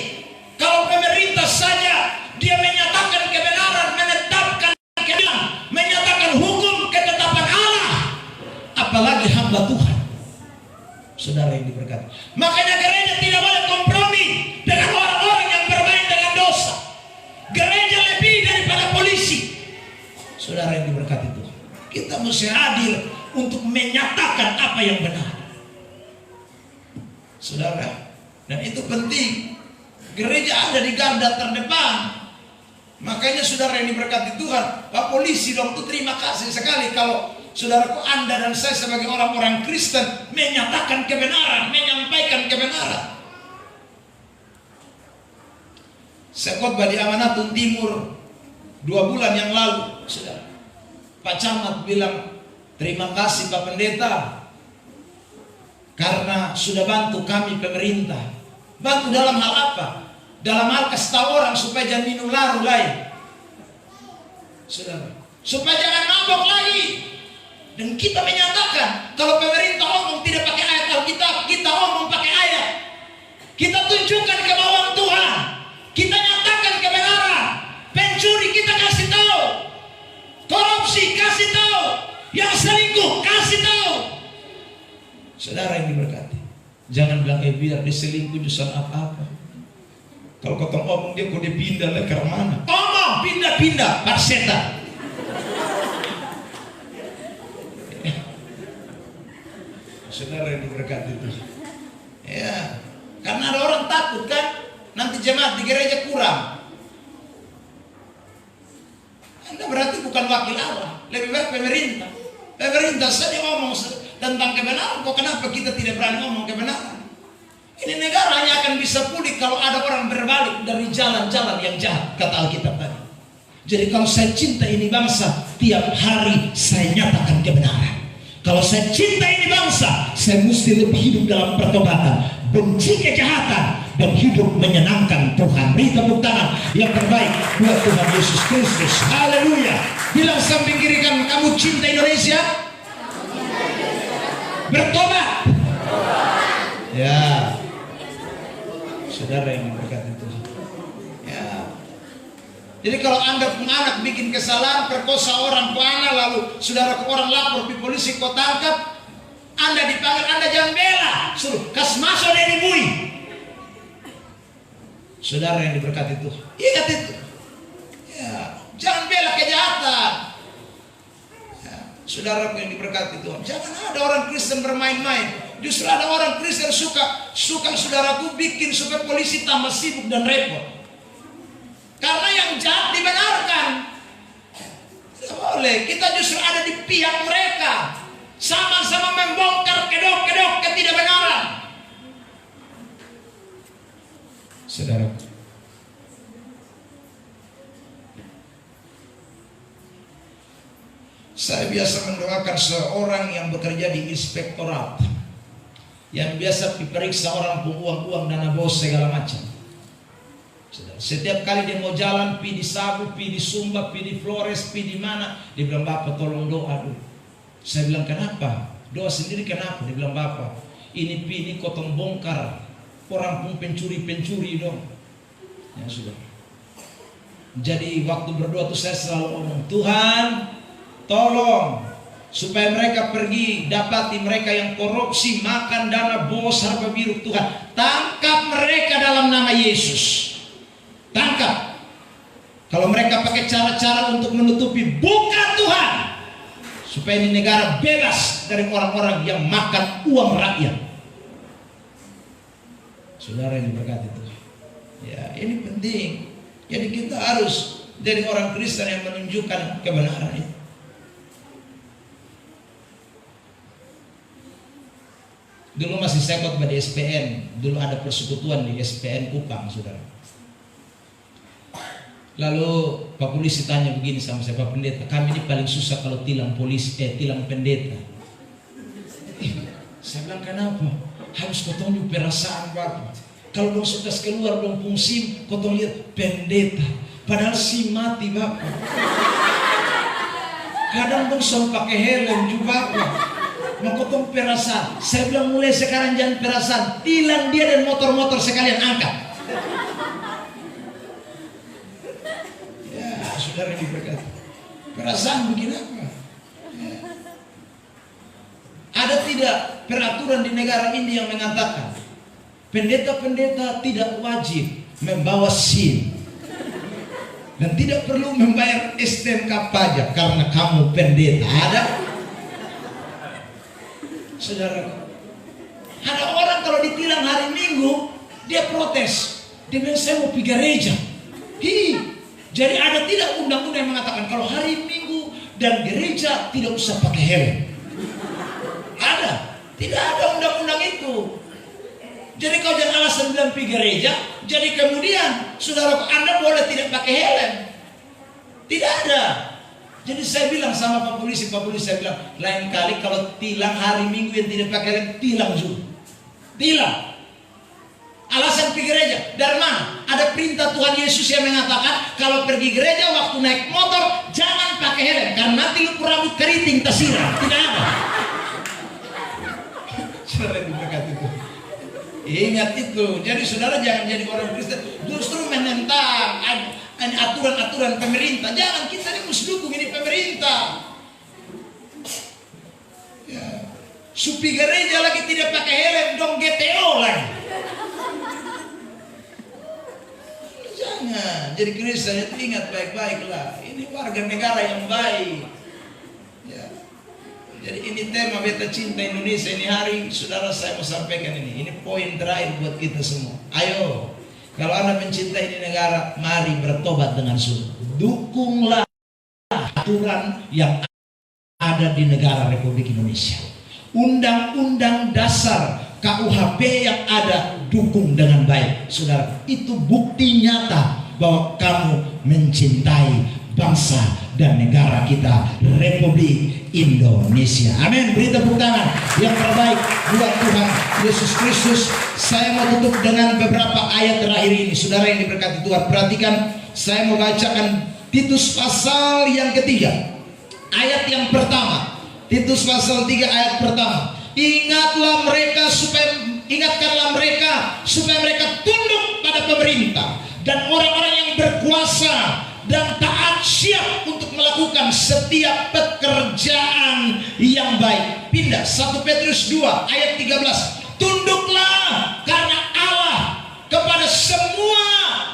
Kalau pemerintah saja dia menyatakan kebenaran, menetapkan keadilan, menyatakan hukum ketetapan Allah, apalagi hamba Tuhan. Saudara yang diberkati. Makanya gereja tidak boleh kompromi dengan orang-orang yang bermain dengan dosa. Gereja lebih daripada polisi. Saudara yang diberkati Tuhan, kita mesti adil untuk menyatakan apa yang benar. Saudara, dan itu penting. Gereja ada di garda terdepan. Makanya saudara yang diberkati Tuhan, Pak Polisi dong tuh terima kasih sekali kalau saudaraku, Anda dan saya sebagai orang-orang Kristen menyatakan kebenaran, menyampaikan kebenaran. Saya khotbah di Amanatun Timur 2 bulan yang lalu, saudara. Pak Camat bilang, terima kasih Pak Pendeta karena sudah bantu kami pemerintah. Bantu dalam hal apa? Dalam hal kasih tahu orang supaya jangan minum laru lain, saudara, supaya jangan mabok lagi. Dan kita menyatakan kalau pemerintah omong tidak pakai ayat Alkitab, kita omong pakai ayat. Kita tunjukkan kemauan Tuhan. Kita nyatakan kebenaran. Pencuri kita kasih tahu, korupsi kasih tahu, yang selingkuh kasih tahu. Saudara yang diberkati, jangan bilang biar dia selingkuh dosa apa-apa. Kalau kau ngomong dia kok dia pindah lah ke mana? Omong pindah-pindah par setan. Saudara yang diberkati itu, ya, karena ada orang takut kan nanti jemaat di gereja kurang. Anda berarti bukan wakil Allah, lebih baik pemerintah. Pemerintah saja ngomong tentang kebenaran. Kok kenapa kita tidak berani ngomong kebenaran? Ini negara hanya akan bisa pulih kalau ada orang berbalik dari jalan-jalan yang jahat, kata Alkitab tadi. Jadi kalau saya cinta ini bangsa, tiap hari saya nyatakan kebenaran. Kalau saya cinta ini bangsa, saya mesti lebih hidup dalam pertobatan, benci kejahatan, dan hidup menyenangkan Tuhan. Beri tepuk tangan yang terbaik buat Tuhan Yesus Kristus. Haleluya. Bilang samping kiri kanan, kamu cinta Indonesia? Bertobat. Ya, saudara yang berkata itu. Ya. Jadi kalau Anda punya anak bikin kesalahan, perkosa orang anak, lalu saudara ke orang lapor di polisi, kau tangkap, Anda dipanggil, Anda jangan bela, suruh kas masuk dari bui. Saudara yang diberkati itu, ingat itu. Ya, jangan bela kejahatan. Ya, saudara yang diberkati Tuhan, jangan ada orang Kristen bermain-main. Justru ada orang Kristen suka saudaraku bikin supaya polisi tambah sibuk dan repot. Karena yang jahat dibenarkan. Tidak boleh. Kita justru ada di pihak mereka. Sama-sama membongkar kedok-kedok ketidakbenaran. Saudara, saya biasa mendoakan seorang yang bekerja di inspektorat, yang biasa diperiksa orang uang-uang, dana bos segala macam. Setiap kali dia mau jalan, pi di Sabu, pi di Sumba, pi di Flores, pi di mana, dia bilang, Bapak tolong doa dulu. Saya bilang, kenapa? Doa sendiri kenapa? Dia bilang, Bapak, ini pi ini kotong bongkar, orang pun pencuri-pencuri dong. Ya sudah. Jadi waktu berdoa tuh saya selalu ngomong, Tuhan tolong supaya mereka pergi dapati mereka yang korupsi, makan dana bos, harga biru. Tuhan tangkap mereka dalam nama Yesus. Tangkap. Kalau mereka pakai cara-cara untuk menutupi, buka Tuhan, supaya ini negara bebas dari orang-orang yang makan uang rakyat. Saudara yang diberkati Tuhan. Ya, ini penting. Jadi kita harus jadi orang Kristen yang menunjukkan kebenaran itu. Dulu masih saya khotbah di SPN. Dulu ada persekutuan di SPN Kupang, saudara. Lalu Pak Polisi tanya begini sama saya, Pak Pendeta, kami ini paling susah kalau tilang polisi, tilang pendeta. Saya bilang, kenapa? Harus kotong perasaan Bapak. Kalau dong sudah keluar dong fungsi, kotong lihat pendeta. Padahal si mati Bapak. Kadang dong selalu pakai helm juga Bapak. Mengkotong perasaan. Saya bilang mulai sekarang jangan perasaan, tilang dia dan motor-motor sekalian angkat. Saudara diberkati. Perasaan begini apa? Ya. Ada tidak peraturan di negara ini yang mengatakan pendeta-pendeta tidak wajib membawa SIM dan tidak perlu membayar STNK pajak karena kamu pendeta? Ada? Saudara, ada orang kalau ditilang hari Minggu dia protes. Dia bilang saya mau pergi gereja. Jadi ada tidak undang-undang yang mengatakan kalau hari Minggu dan gereja tidak usah pakai helm? Ada? Tidak ada undang-undang itu. Jadi kau jangan alasan bilang pergi gereja, jadi kemudian saudara Anda boleh tidak pakai helm. Tidak ada. Jadi saya bilang sama Pak Polisi saya bilang, lain kali kalau tilang hari Minggu yang tidak pakai helm, tilang juga. Tilang. Alasan pergi gereja, dari mana? Ada perintah Tuhan Yesus yang mengatakan kalau pergi gereja waktu naik motor jangan pakai helm karena nanti lu rambut keriting tersiram. Tidak ada. Saudara diberkati itu. Ingat itu. Jadi saudara jangan jadi orang Kristen justru menentang aturan-aturan pemerintah. Jangan, kita ini mesti dukung ini pemerintah. Ya. Supi gereja lagi tidak pakai helm dong GTO lagi. Jangan jadi Kristen itu, ingat baik-baiklah ini warga negara yang baik ya. Jadi ini tema Beta Cinta Indonesia ini hari, saudara saya mau sampaikan ini poin terakhir buat kita semua. Ayo, kalau Anda mencintai ini negara, mari bertobat dengan sungguh. Dukunglah aturan yang ada di negara Republik Indonesia. Undang-undang dasar KUHP yang ada, dukung dengan baik. Saudara, itu bukti nyata bahwa kamu mencintai bangsa dan negara kita, Republik Indonesia. Amin. Beri tepuk tangan yang terbaik buat Tuhan Yesus Kristus. Saya mau tutup dengan beberapa ayat terakhir ini. Saudara yang diberkati Tuhan, perhatikan. Saya mau bacakan Titus pasal yang ketiga, ayat yang pertama. Titus pasal 3 ayat pertama. Ingatkanlah mereka supaya mereka tunduk pada pemerintah dan orang-orang yang berkuasa, dan taat, siap untuk melakukan setiap pekerjaan yang baik. Pindah 1 Petrus 2 ayat 13. Tunduklah karena Allah kepada semua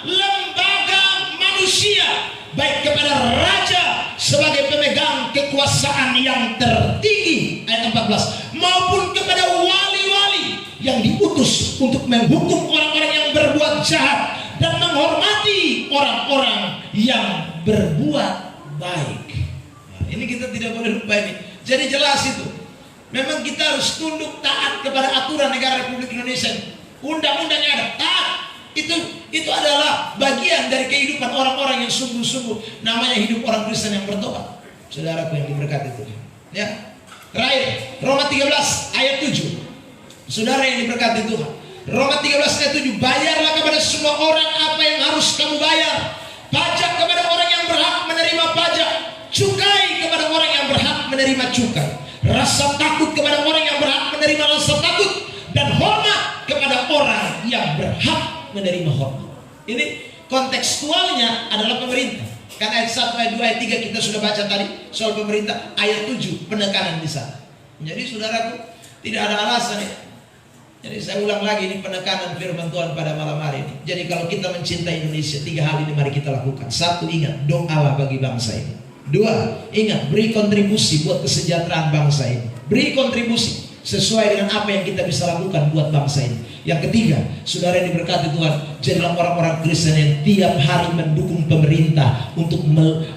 lembaga manusia, baik kepada raja sebagai pemegang kekuasaan yang tertinggi, ayat 14, maupun kepada wali-wali yang diutus untuk menghukum orang-orang yang berbuat jahat dan menghormati orang-orang yang berbuat baik. Nah, ini kita tidak boleh lupa ini. Jadi jelas itu. Memang kita harus tunduk taat kepada aturan negara Republik Indonesia. Undang-undangnya ada, taat. Itu adalah bagian dari kehidupan orang-orang yang sungguh-sungguh namanya hidup orang Kristen yang bertobat. Saudaraku yang diberkati Tuhan. Ya. Terakhir, Roma 13 ayat 7. Saudara yang diberkati Tuhan, Roma 13 ayat 7, bayarlah kepada semua orang apa yang harus kamu bayar. Pajak kepada orang yang berhak menerima pajak, cukai kepada orang yang berhak menerima cukai, rasa takut kepada orang yang berhak menerima rasa takut, dan hormat kepada orang yang berhak menerima hormat. Ini kontekstualnya adalah pemerintah. Kan ayat 1, ayat 2, ayat 3 kita sudah baca tadi soal pemerintah. Ayat 7 penekanan di sana. Jadi saudaraku, tidak ada alasan ya. Jadi saya ulang lagi, ini penekanan firman Tuhan pada malam hari ini. Jadi kalau kita mencintai Indonesia, 3 hal ini mari kita lakukan. 1, ingat, doalah bagi bangsa ini. 2, ingat, beri kontribusi buat kesejahteraan bangsa ini. Beri kontribusi sesuai dengan apa yang kita bisa lakukan buat bangsa ini. Yang ketiga, saudara yang diberkati Tuhan, jadilah orang-orang Kristen yang tiap hari mendukung pemerintah untuk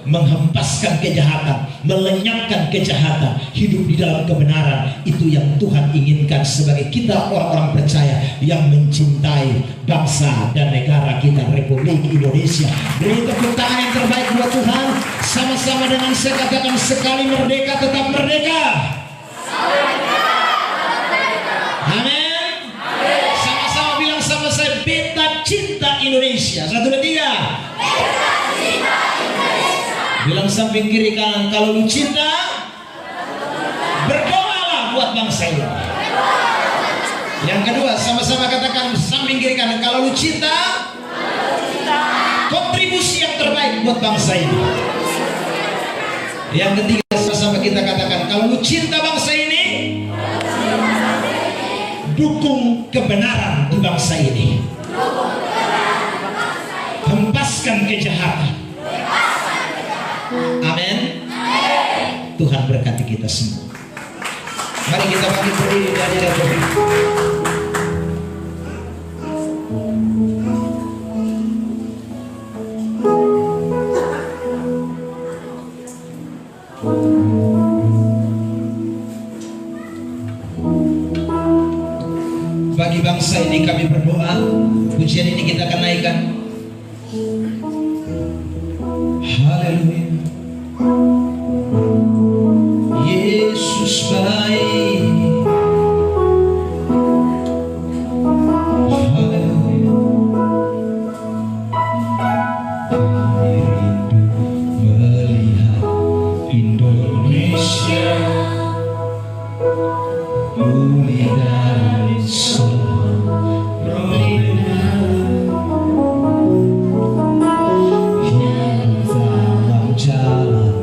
menghempaskan kejahatan, melenyapkan kejahatan, hidup di dalam kebenaran. Itu yang Tuhan inginkan sebagai kita orang-orang percaya yang mencintai bangsa dan negara kita, Republik Indonesia. Beri tepuk tangan yang terbaik buat Tuhan. Sama-sama dengan saya katakan, sekali merdeka tetap merdeka. Amin. Sama-sama bilang sama saya, beta cinta Indonesia. 1, 2, 3. Beta cinta Indonesia. Bilang samping kiri kanan, kalau lu cinta, berdoalah buat bangsa ini. Yang kedua, sama-sama katakan samping kiri kanan, kalau lu cinta, kontribusi yang terbaik buat bangsa ini. Yang ketiga, sama-sama kita katakan, kalau lu cinta bangsa ini, dukung kebenaran di bangsa ini. Hempaskan kejahatan. Amin. Tuhan berkati kita semua. Mari kita bangkit berdiri di hadirat Tuhan. Bagi bangsa ini kami berdoa. Pujian ini kita akan naikkan. Haleluya. Yesus baik. Haleluya. Kami rindu melihat Indonesia pulih dari jalan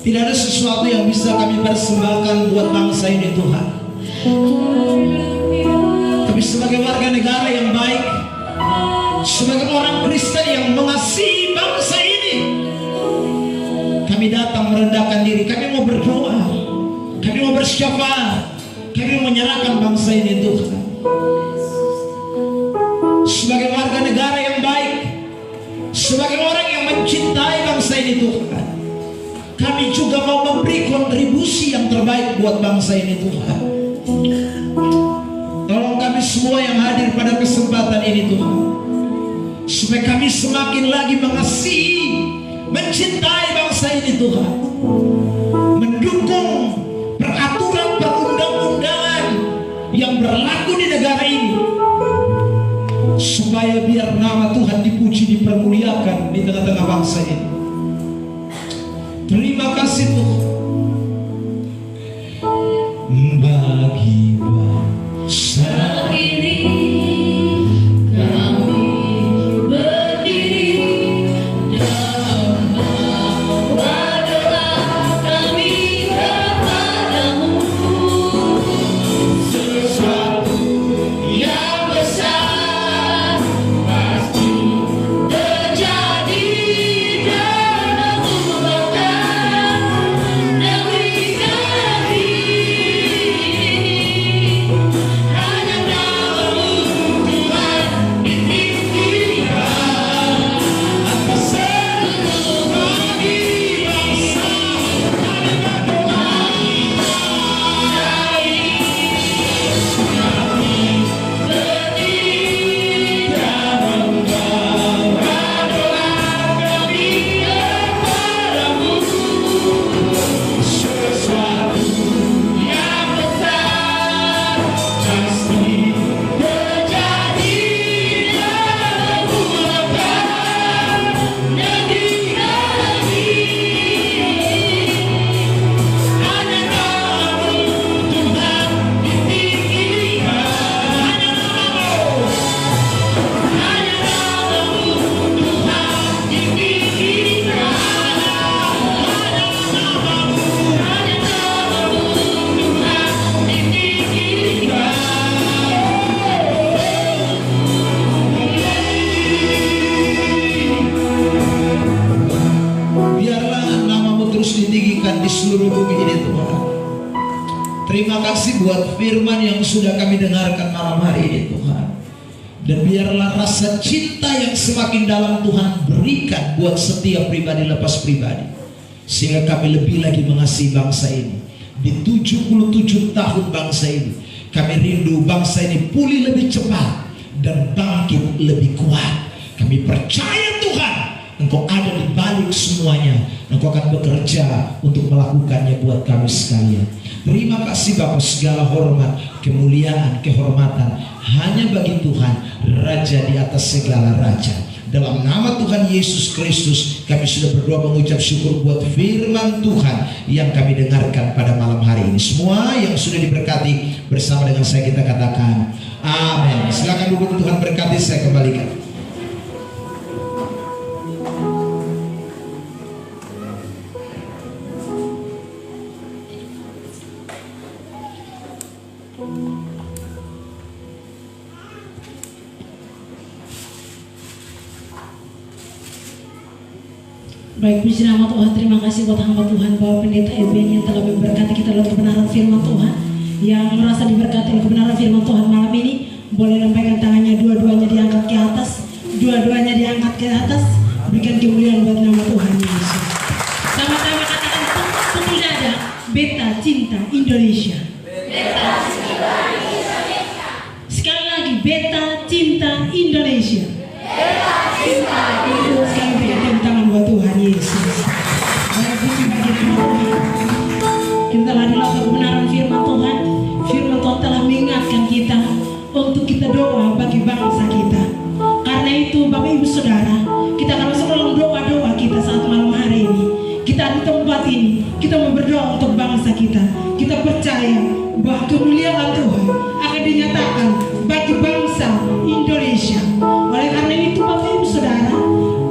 Tidak ada sesuatu yang bisa kami persembahkan buat bangsa ini Tuhan. Tapi sebagai warga negara yang baik, sebagai orang Kristen yang mengasihi bangsa ini, kami datang merendahkan diri. Kami mau berdoa, kami mau bersyafaat, kami mau menyerahkan bangsa ini Tuhan. Sebagai warga negara yang baik, sebagai orang yang mencintai bangsa ini Tuhan, kami juga mau memberi kontribusi yang terbaik buat bangsa ini Tuhan. Tolong kami semua yang hadir pada kesempatan ini Tuhan, supaya kami semakin lagi mengasihi, mencintai bangsa ini Tuhan, mendukung peraturan perundang-undangan yang berlaku di negara ini, supaya biar nama Tuhan dipuji, dipermuliakan di tengah-tengah bangsa ini. Terima kasih Tuhan. Bagi bangsa ini kami berdiri dalam bahwa doa kami kepadamu. Sesuatu yang besar pasti terjadi dalam membangun negeri kami. Hanya namamu Tuhan ditinggikan atas seluruh bagi bangsa. Kami berdoa kami berdiri dalam bahwa doa kami kepadamu. Sesuatu yang besar pasti terjadi dalam membangun negeri kami. Hanya namamu Tuhan ditinggikan. Hanya namamu Tuhan ditinggikan. biarlah namamu terus ditinggikan di seluruh bumi ini Tuhan. Terima kasih buat firman yang sudah kami dengarkan malam hari ini Tuhan. Dan biarlah rasa cinta yang semakin dalam Tuhan berikan buat setiap pribadi lepas pribadi, sehingga kami lebih lagi mengasihi bangsa ini. Di 77 tahun bangsa ini, kami rindu bangsa ini pulih lebih cepat dan bangkit lebih kuat. Kami percaya Tuhan, Engkau ada di balik semuanya. Engkau akan bekerja untuk melakukannya buat kami sekalian. Terima kasih Bapa, segala hormat, kemuliaan, kehormatan hanya bagi Tuhan, Raja di atas segala raja. Dalam nama Tuhan Yesus Kristus, kami sudah berdoa mengucap syukur buat firman Tuhan yang kami dengarkan pada malam hari ini. Semua yang sudah diberkati bersama dengan saya, kita katakan amin. Silakan duduk, Tuhan berkati, saya kembalikan. Baik, puji nama Tuhan. Terima kasih buat hamba Tuhan Bapak Pendeta Eben yang telah memberkati kita dalam kebenaran firman Tuhan. Yang merasa diberkati oleh kebenaran firman Tuhan malam ini, boleh lambaikan tangannya, dua-duanya diangkat ke atas. Dua-duanya diangkat ke atas. Berikan kemuliaan buat nama Tuhan Yesus. Sama-sama katakan pukul dada, Beta Cinta Indonesia. Beta Cinta Indonesia. Sekali lagi, Beta Cinta Indonesia. Beta Cinta Indonesia. Sekali berikan tepuk tangan buat Tuhan Yesus. Baik, puji bagi nama Tuhan. Kita telah dilakukan kebenaran firman Tuhan. Firman Tuhan telah mengingatkan kita untuk kita doa bagi bangsa kita. Karena itu Bapak Ibu Saudara, kita akan masuk dalam doa-doa kita saat malam hari ini. Kita di tempat ini, kita mau berdoa untuk bangsa kita. Kita percaya bahwa kemuliaan Tuhan akan dinyatakan bagi bangsa Indonesia. Oleh karena itu Bapak Ibu Saudara,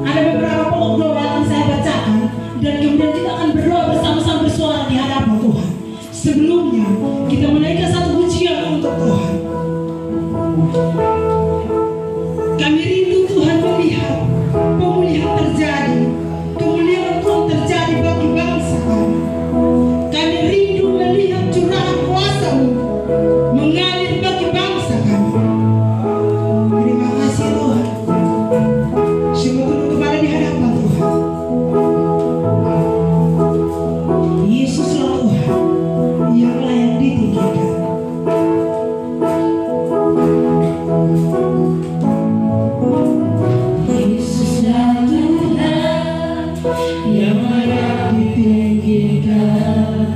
ada beberapa pokok doa yang saya bacakan, dan kemudian kita akan berdoa bersama-sama Sebelumnya kita menaikkan satu pujian untuk Tuhan. Kami rindu Tuhan melihat pemulihan terjadi, kemuliaan Tuhan terjadi bagi bangsa kami. Kami rindu melihat curahan kuasa-Mu mengalir bagi bangsa kami. Terima kasih Tuhan. Semua tunduk kepala di hadapan Tuhan. Yesuslah Tuhan yang layak ditinggikan. Yesuslah Tuhan yang layak ditinggikan,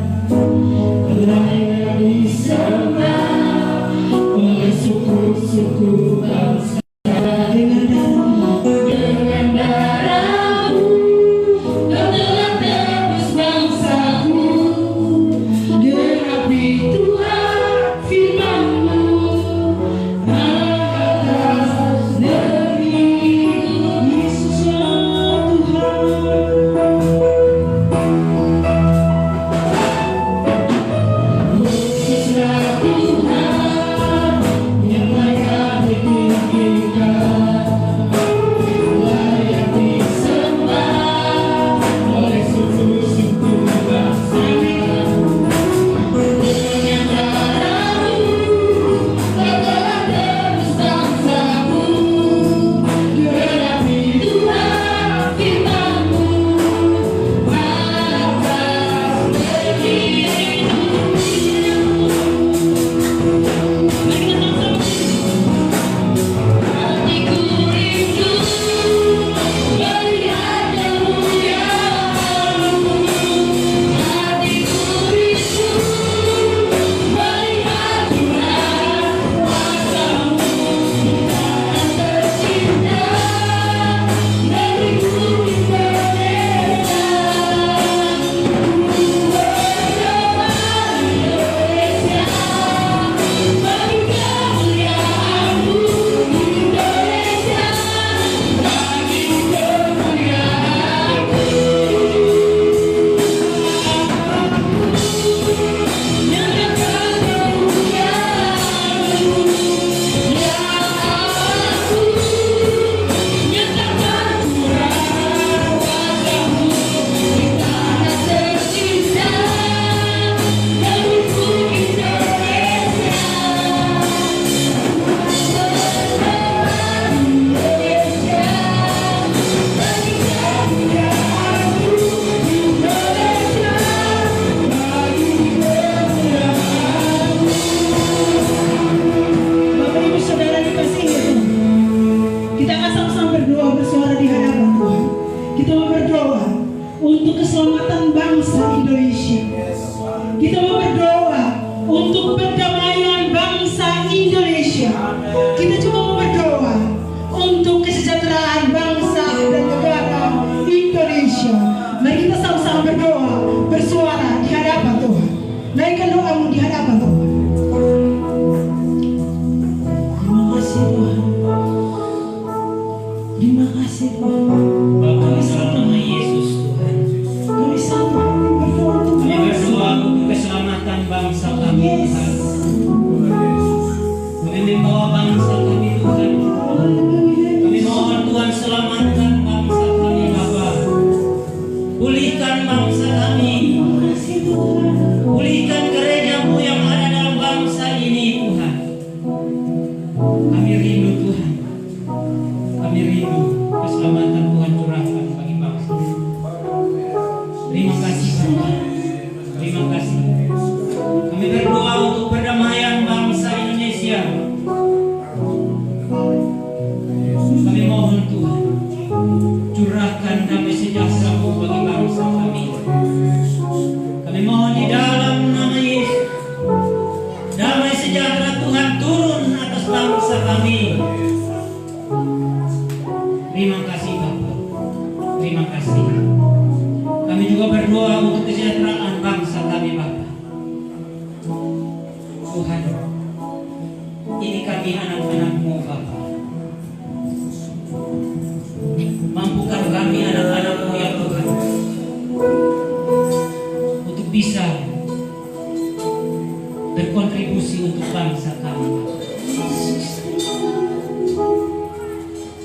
layak disembah oleh suku-suku bangsa. Dengan darah-Mu Kau telah tebus bangsa-Mu. Genapi Tuhan firman-Mu atas negeri-Mu. Yesuslah Tuhan. Yesuslah Tuhan yang layak ditinggikan, layak disembah oleh suku-suku bangsa. Dengan darah-Mu Kau telah tebus bangsa-Mu. Genapi Tuhan firman-Mu atas negeri-Mu. Hatiku rindu melihat kemuliaan-Mu. Hatiku rindu melihat curahan kuasa-Mu. Tanah tercinta negeriku Indonesia. Ku berdoa Indonesia bagi kemuliaan-Mu. Indonesia bagi kemuliaan-Mu. Nyatakan kemuliaan-Mu, ya Allah-Ku. Nyatakan curahan kuasa-Mu di tanah tercinta negeriku Indonesia. Bapak Ibu Saudara dikasihi Tuhan, kita akan sama-sama berdoa bersuara di hadapan Tuhan. Kita mau berdoa untuk keselamatan bangsa Indonesia. Kita mau berdoa untuk perdamaian bangsa Indonesia. Kita juga mau berdoa untuk kesejahteraan bangsa dan negara Indonesia. Mari kita sama-sama berdoa bersuara di hadapan Tuhan. Naikkan doamu di hadapan Tuhan. Terima kasih Tuhan. Terima kasih Tuhan. Bapa di dalam nama Yesus Tuhan, Kami satu hati berdoa untuk kami bangsa. berdoa untuk keselamatan bangsa kami Tuhan. Kami membawa bangsa kami Tuhan. Kami mohon Tuhan selamatkan bangsa kami Bapa. Pulihkan bangsa kami. Pulihkan gereja-Mu yang ada dalam bangsa ini Tuhan. Kami rindu Tuhan. Kami rindu keselamatan Tuhan curahkan bagi bangsa. Terima kasih Bapa. Terima kasih. Kami berdoa untuk perdamaian bangsa Indonesia. Kami mohon Tuhan, curahkan damai sejahtera-Mu bagi bangsa kami. Kami mohon di dalam nama Yesus, damai sejahtera Tuhan turun atas bangsa kami. Terima kasih Bapa. Terima kasih. Kami juga berdoa untuk kesejahteraan bangsa kami Bapa. Tuhan, ini kami anak-anak-Mu Bapa. Mampukan kami anak-anak-Mu ya Tuhan, untuk bisa berkontribusi untuk bangsa kami.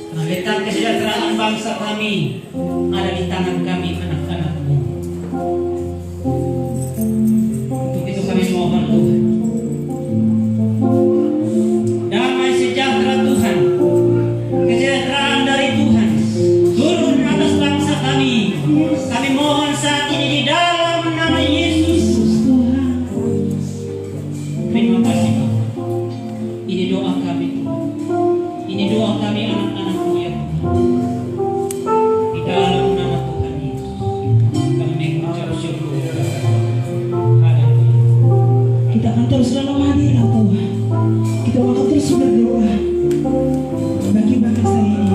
Karena letak kesejahteraan bangsa kami ada di tangan kami, anak-anakmu. Untuk itu kami mohon Tuhan, damai sejahtera Tuhan, kesejahteraan dari Tuhan turun atas bangsa kami. Kami mohon saat ini di dalam nama Yesus. Terima kasih Tuhan. Ini doa kami Tuhan. Ini doa kami anak-anakmu ya Tuhan. Di dalam nama Tuhan Yesus kami mengucap syukur. Haleluya. Kita akan terus dalam hadirat Tuhan. Kita akan terus berdoa bagi bangsa ini.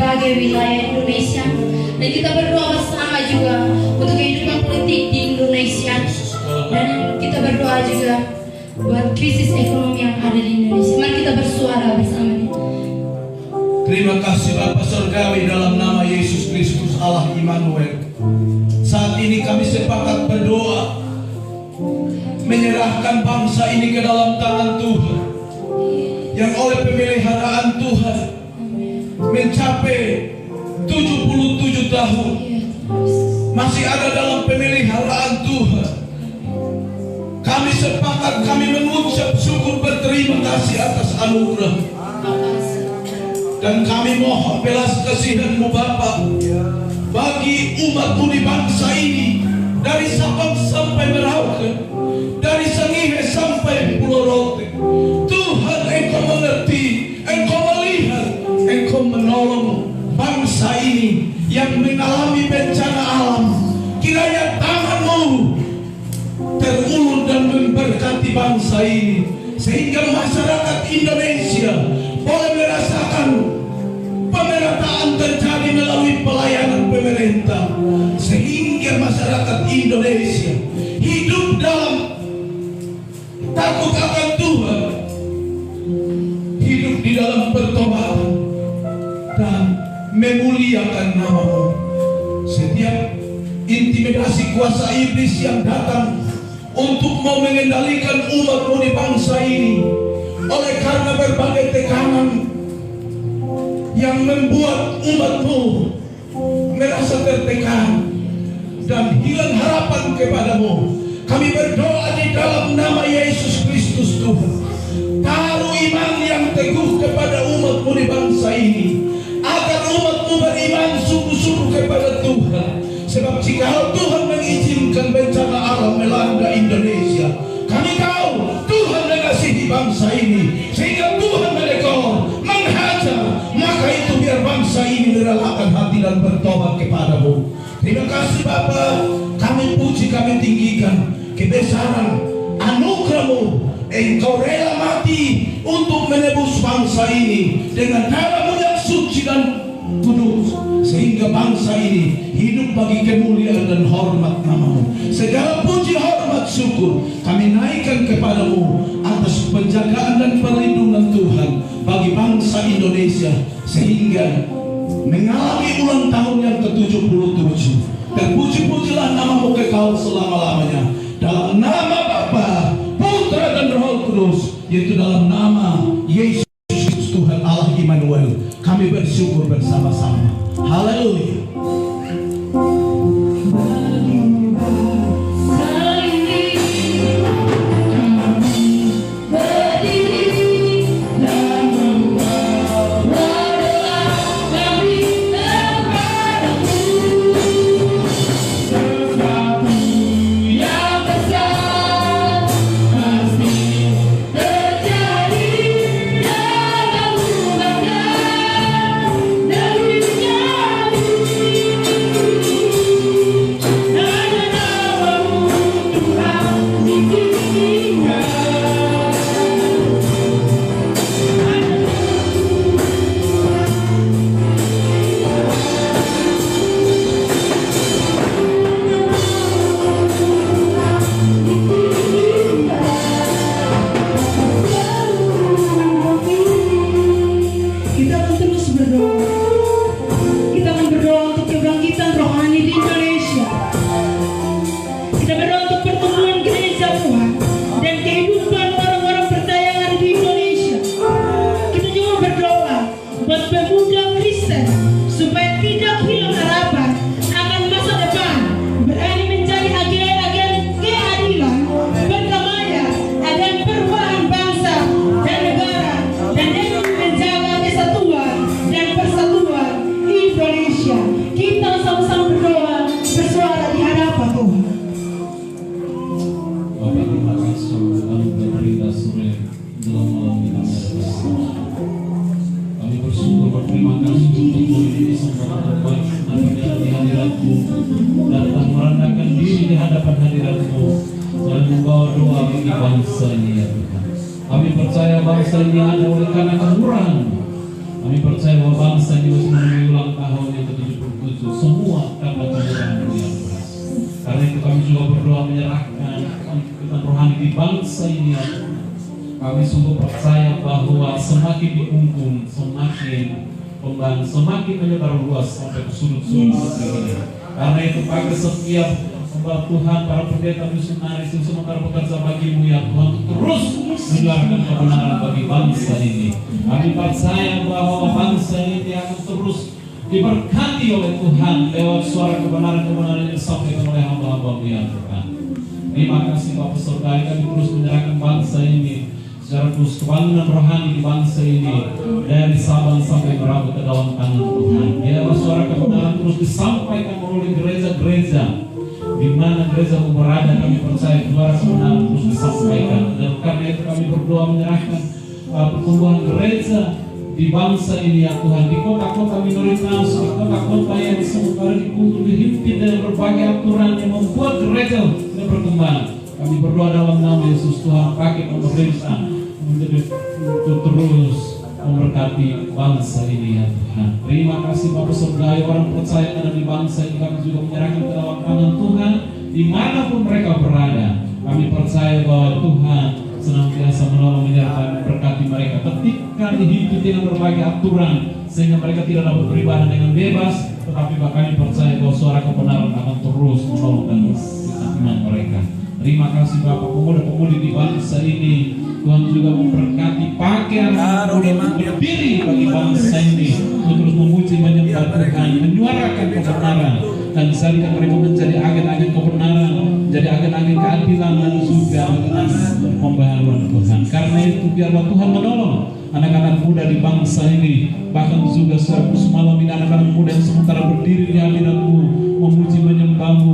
berbagai wilayah Indonesia, dan kita berdoa bersama juga untuk kehidupan politik di Indonesia, dan kita berdoa juga buat krisis ekonomi yang ada di Indonesia. Mari kita bersuara bersama. Terima kasih Bapa Surgawi, dalam nama Yesus Kristus Allah Immanuel. Saat ini kami sepakat berdoa menyerahkan bangsa ini ke dalam tangan Tuhan, yang oleh pemeliharaan Tuhan mencapai 77 tahun masih ada dalam pemeliharaan Tuhan. Kami sepakat, kami mengucap syukur berterima kasih atas anugerah, dan kami mohon belas kasihan-Mu Bapa bagi umat-Mu di bangsa ini, dari Sabang sampai Merauke, dari Sangihe sampai Pulau Rote. Tuhan, Engkau mengerti, Engkau melihat, Engkau menolong bangsa ini yang mengalami bencana alam. Kiranya tangan-Mu terulur dan memberkati bangsa ini, sehingga masyarakat Indonesia boleh merasakan pemerataan terjadi melalui pelayanan pemerintah, sehingga masyarakat Indonesia hidup dalam takut akan Tuhan, hidup di dalam pertobatan dan memuliakan nama-Mu. Setiap intimidasi kuasa iblis yang datang untuk mau mengendalikan umat-Mu di bangsa ini, oleh karena berbagai tekanan yang membuat umat-Mu merasa tertekan dan hilang harapan kepada-Mu, kami berdoa di dalam nama Yesus Kristus Tuhan, taruh iman yang teguh kepada umat-Mu di bangsa ini, agar umat-Mu beriman sungguh-sungguh kepada Tuhan. Sebab jika Tuhan mengizinkan bencana alam melanda Indonesia, bangsa ini, sehingga Tuhan menegur, menghajar. Maka itu biar bangsa ini merelakan hati dan bertobat kepadamu. Terima kasih Bapa, kami puji, kami tinggikan kebesaran anugerah-Mu. Engkau rela mati untuk menebus bangsa ini dengan darah-Mu yang suci dan kudus, sehingga bangsa ini hidup bagi kemuliaan dan hormat nama-Mu. Segala puji, hormat, syukur kami naikkan kepadamu atas penjagaan dan perlindungan Tuhan bagi bangsa Indonesia, sehingga mengalami ulang tahun yang ke-77. Terpuji-pujilah nama-Mu kekal selama-lamanya. Dalam nama Bapa, Putra dan Roh Kudus, yaitu dalam nama Yesus Tuhan Allah Immanuel, kami bersyukur bersama-sama. Haleluya. Semakin menyebar luas sampai ke sudut-sudut negeri ini. Karena itu pakai setiap Tuhan, para pendeta, misionaris yang sementara bekerja bagi-Mu ya Tuhan, terus menyebarkan kebenaran bagi bangsa ini. Kami percaya bahwa bangsa ini akan terus diberkati oleh Tuhan lewat suara kebenaran-kebenaran yang disampaikan oleh hamba-hamba-Mu ya Tuhan. Terima kasih Bapak Surgawi, kami terus menyerahkan bangsa ini secara terus kebangunan rohani di bangsa ini dari Sabang sampai Merauke ke dalam tangan Tuhan. Biarlah suara kebenaran terus disampaikan oleh gereja-gereja di mana gereja berada. Kami percaya suara kebenaran terus disampaikan, dan karena itu kami berdoa menyerahkan pertumbuhan gereja di bangsa ini ya Tuhan, di kota-kota minoritas, di kota-kota yang sementara dihimpit dengan berbagai aturan yang membuat gereja tidak berkembang. Kami berdoa dalam nama Yesus, Tuhan pakai pemerintah untuk terus memberkati bangsa ini ya Tuhan. Terima kasih Bapak Surgawi, orang percaya ada di bangsa ini kami juga menyerahkan ke dalam tangan Tuhan dimanapun mereka berada. Kami percaya bahwa Tuhan senantiasa menolong, menyertai, memberkati mereka ketika dihimpit dengan berbagai aturan sehingga mereka tidak dapat beribadah dengan bebas. Tetapi kami percaya bahwa suara kebenaran akan terus menolong dan iman mereka. Terima kasih Bapak, pemuda-pemudi di bangsa ini Tuhan juga memberkati pakaian berdiri bagi bangsa ini untuk terus memuji, menyembah Tuhan, menyuarakan kebenaran, dan misalkan mereka menjadi agen-agen kebenaran, menjadi agen-agen keadilan dan juga pembaharuan Tuhan. Karena itu biarlah Tuhan menolong anak-anak muda di bangsa ini, bahkan juga semalam ini anak-anak muda yang sementara berdiri di hadirat-Mu, memuji, menyembah-Mu,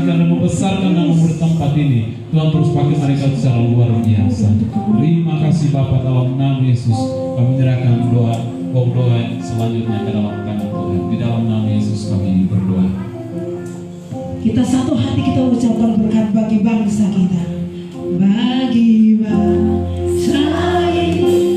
dan membesarkan nama-Mu tempat ini. Tuhan terus pakai mereka secara luar biasa. Terima kasih Bapa, dalam nama Yesus kami menyerahkan doa selanjutnya ke dalam tangan Tuhan. Di dalam nama Yesus kami berdoa. Kita satu hati kita ucapkan berkat bagi bangsa kita. Bagi bangsa ini.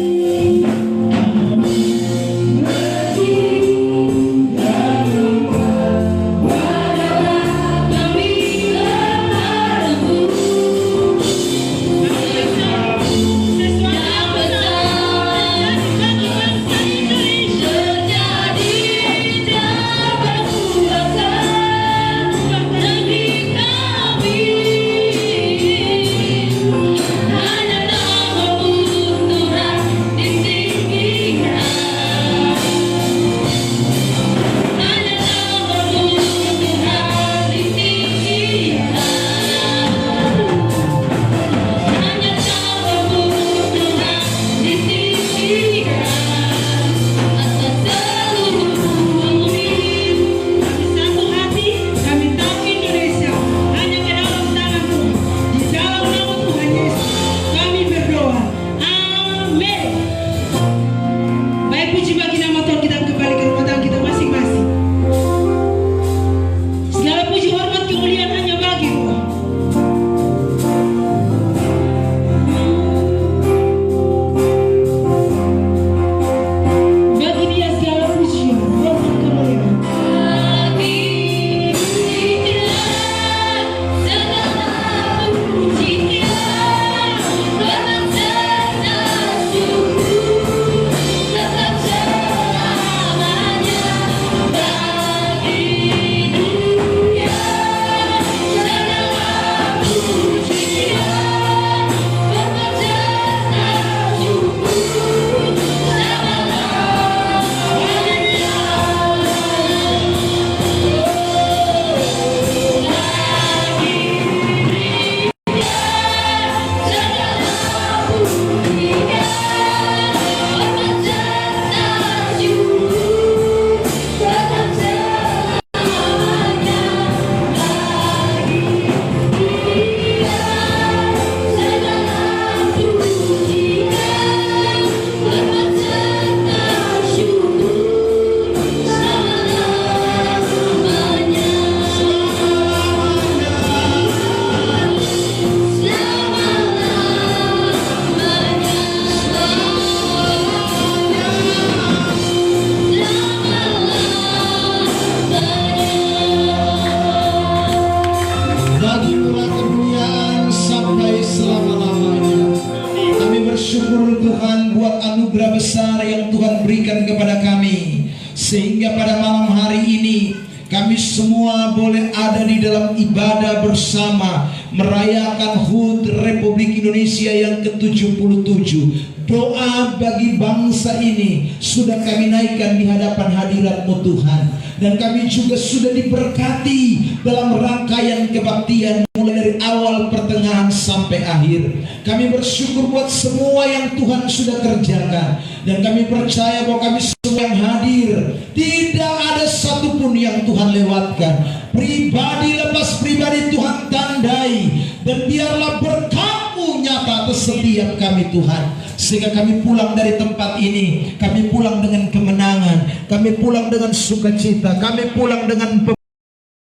Sehingga pada malam hari ini kami semua boleh ada di dalam ibadah bersama merayakan HUT Republik Indonesia yang ke-77. Doa bagi bangsa ini sudah kami naikkan di hadapan hadirat-Mu Tuhan. Dan kami juga sudah diberkati dalam rangkaian kebaktian mulai dari awal, pertengahan sampai akhir. Kami bersyukur buat semua yang Tuhan sudah kerjakan. Dan kami percaya bahwa kami semua yang hadir, tidak ada satupun yang Tuhan lewatkan. Pribadi lepas pribadi Tuhan tandai. Dan biarlah berkat-Mu nyata atas setiap kami Tuhan. Sehingga kami pulang dari tempat ini, kami pulang dengan kemenangan, kami pulang dengan sukacita, kami pulang dengan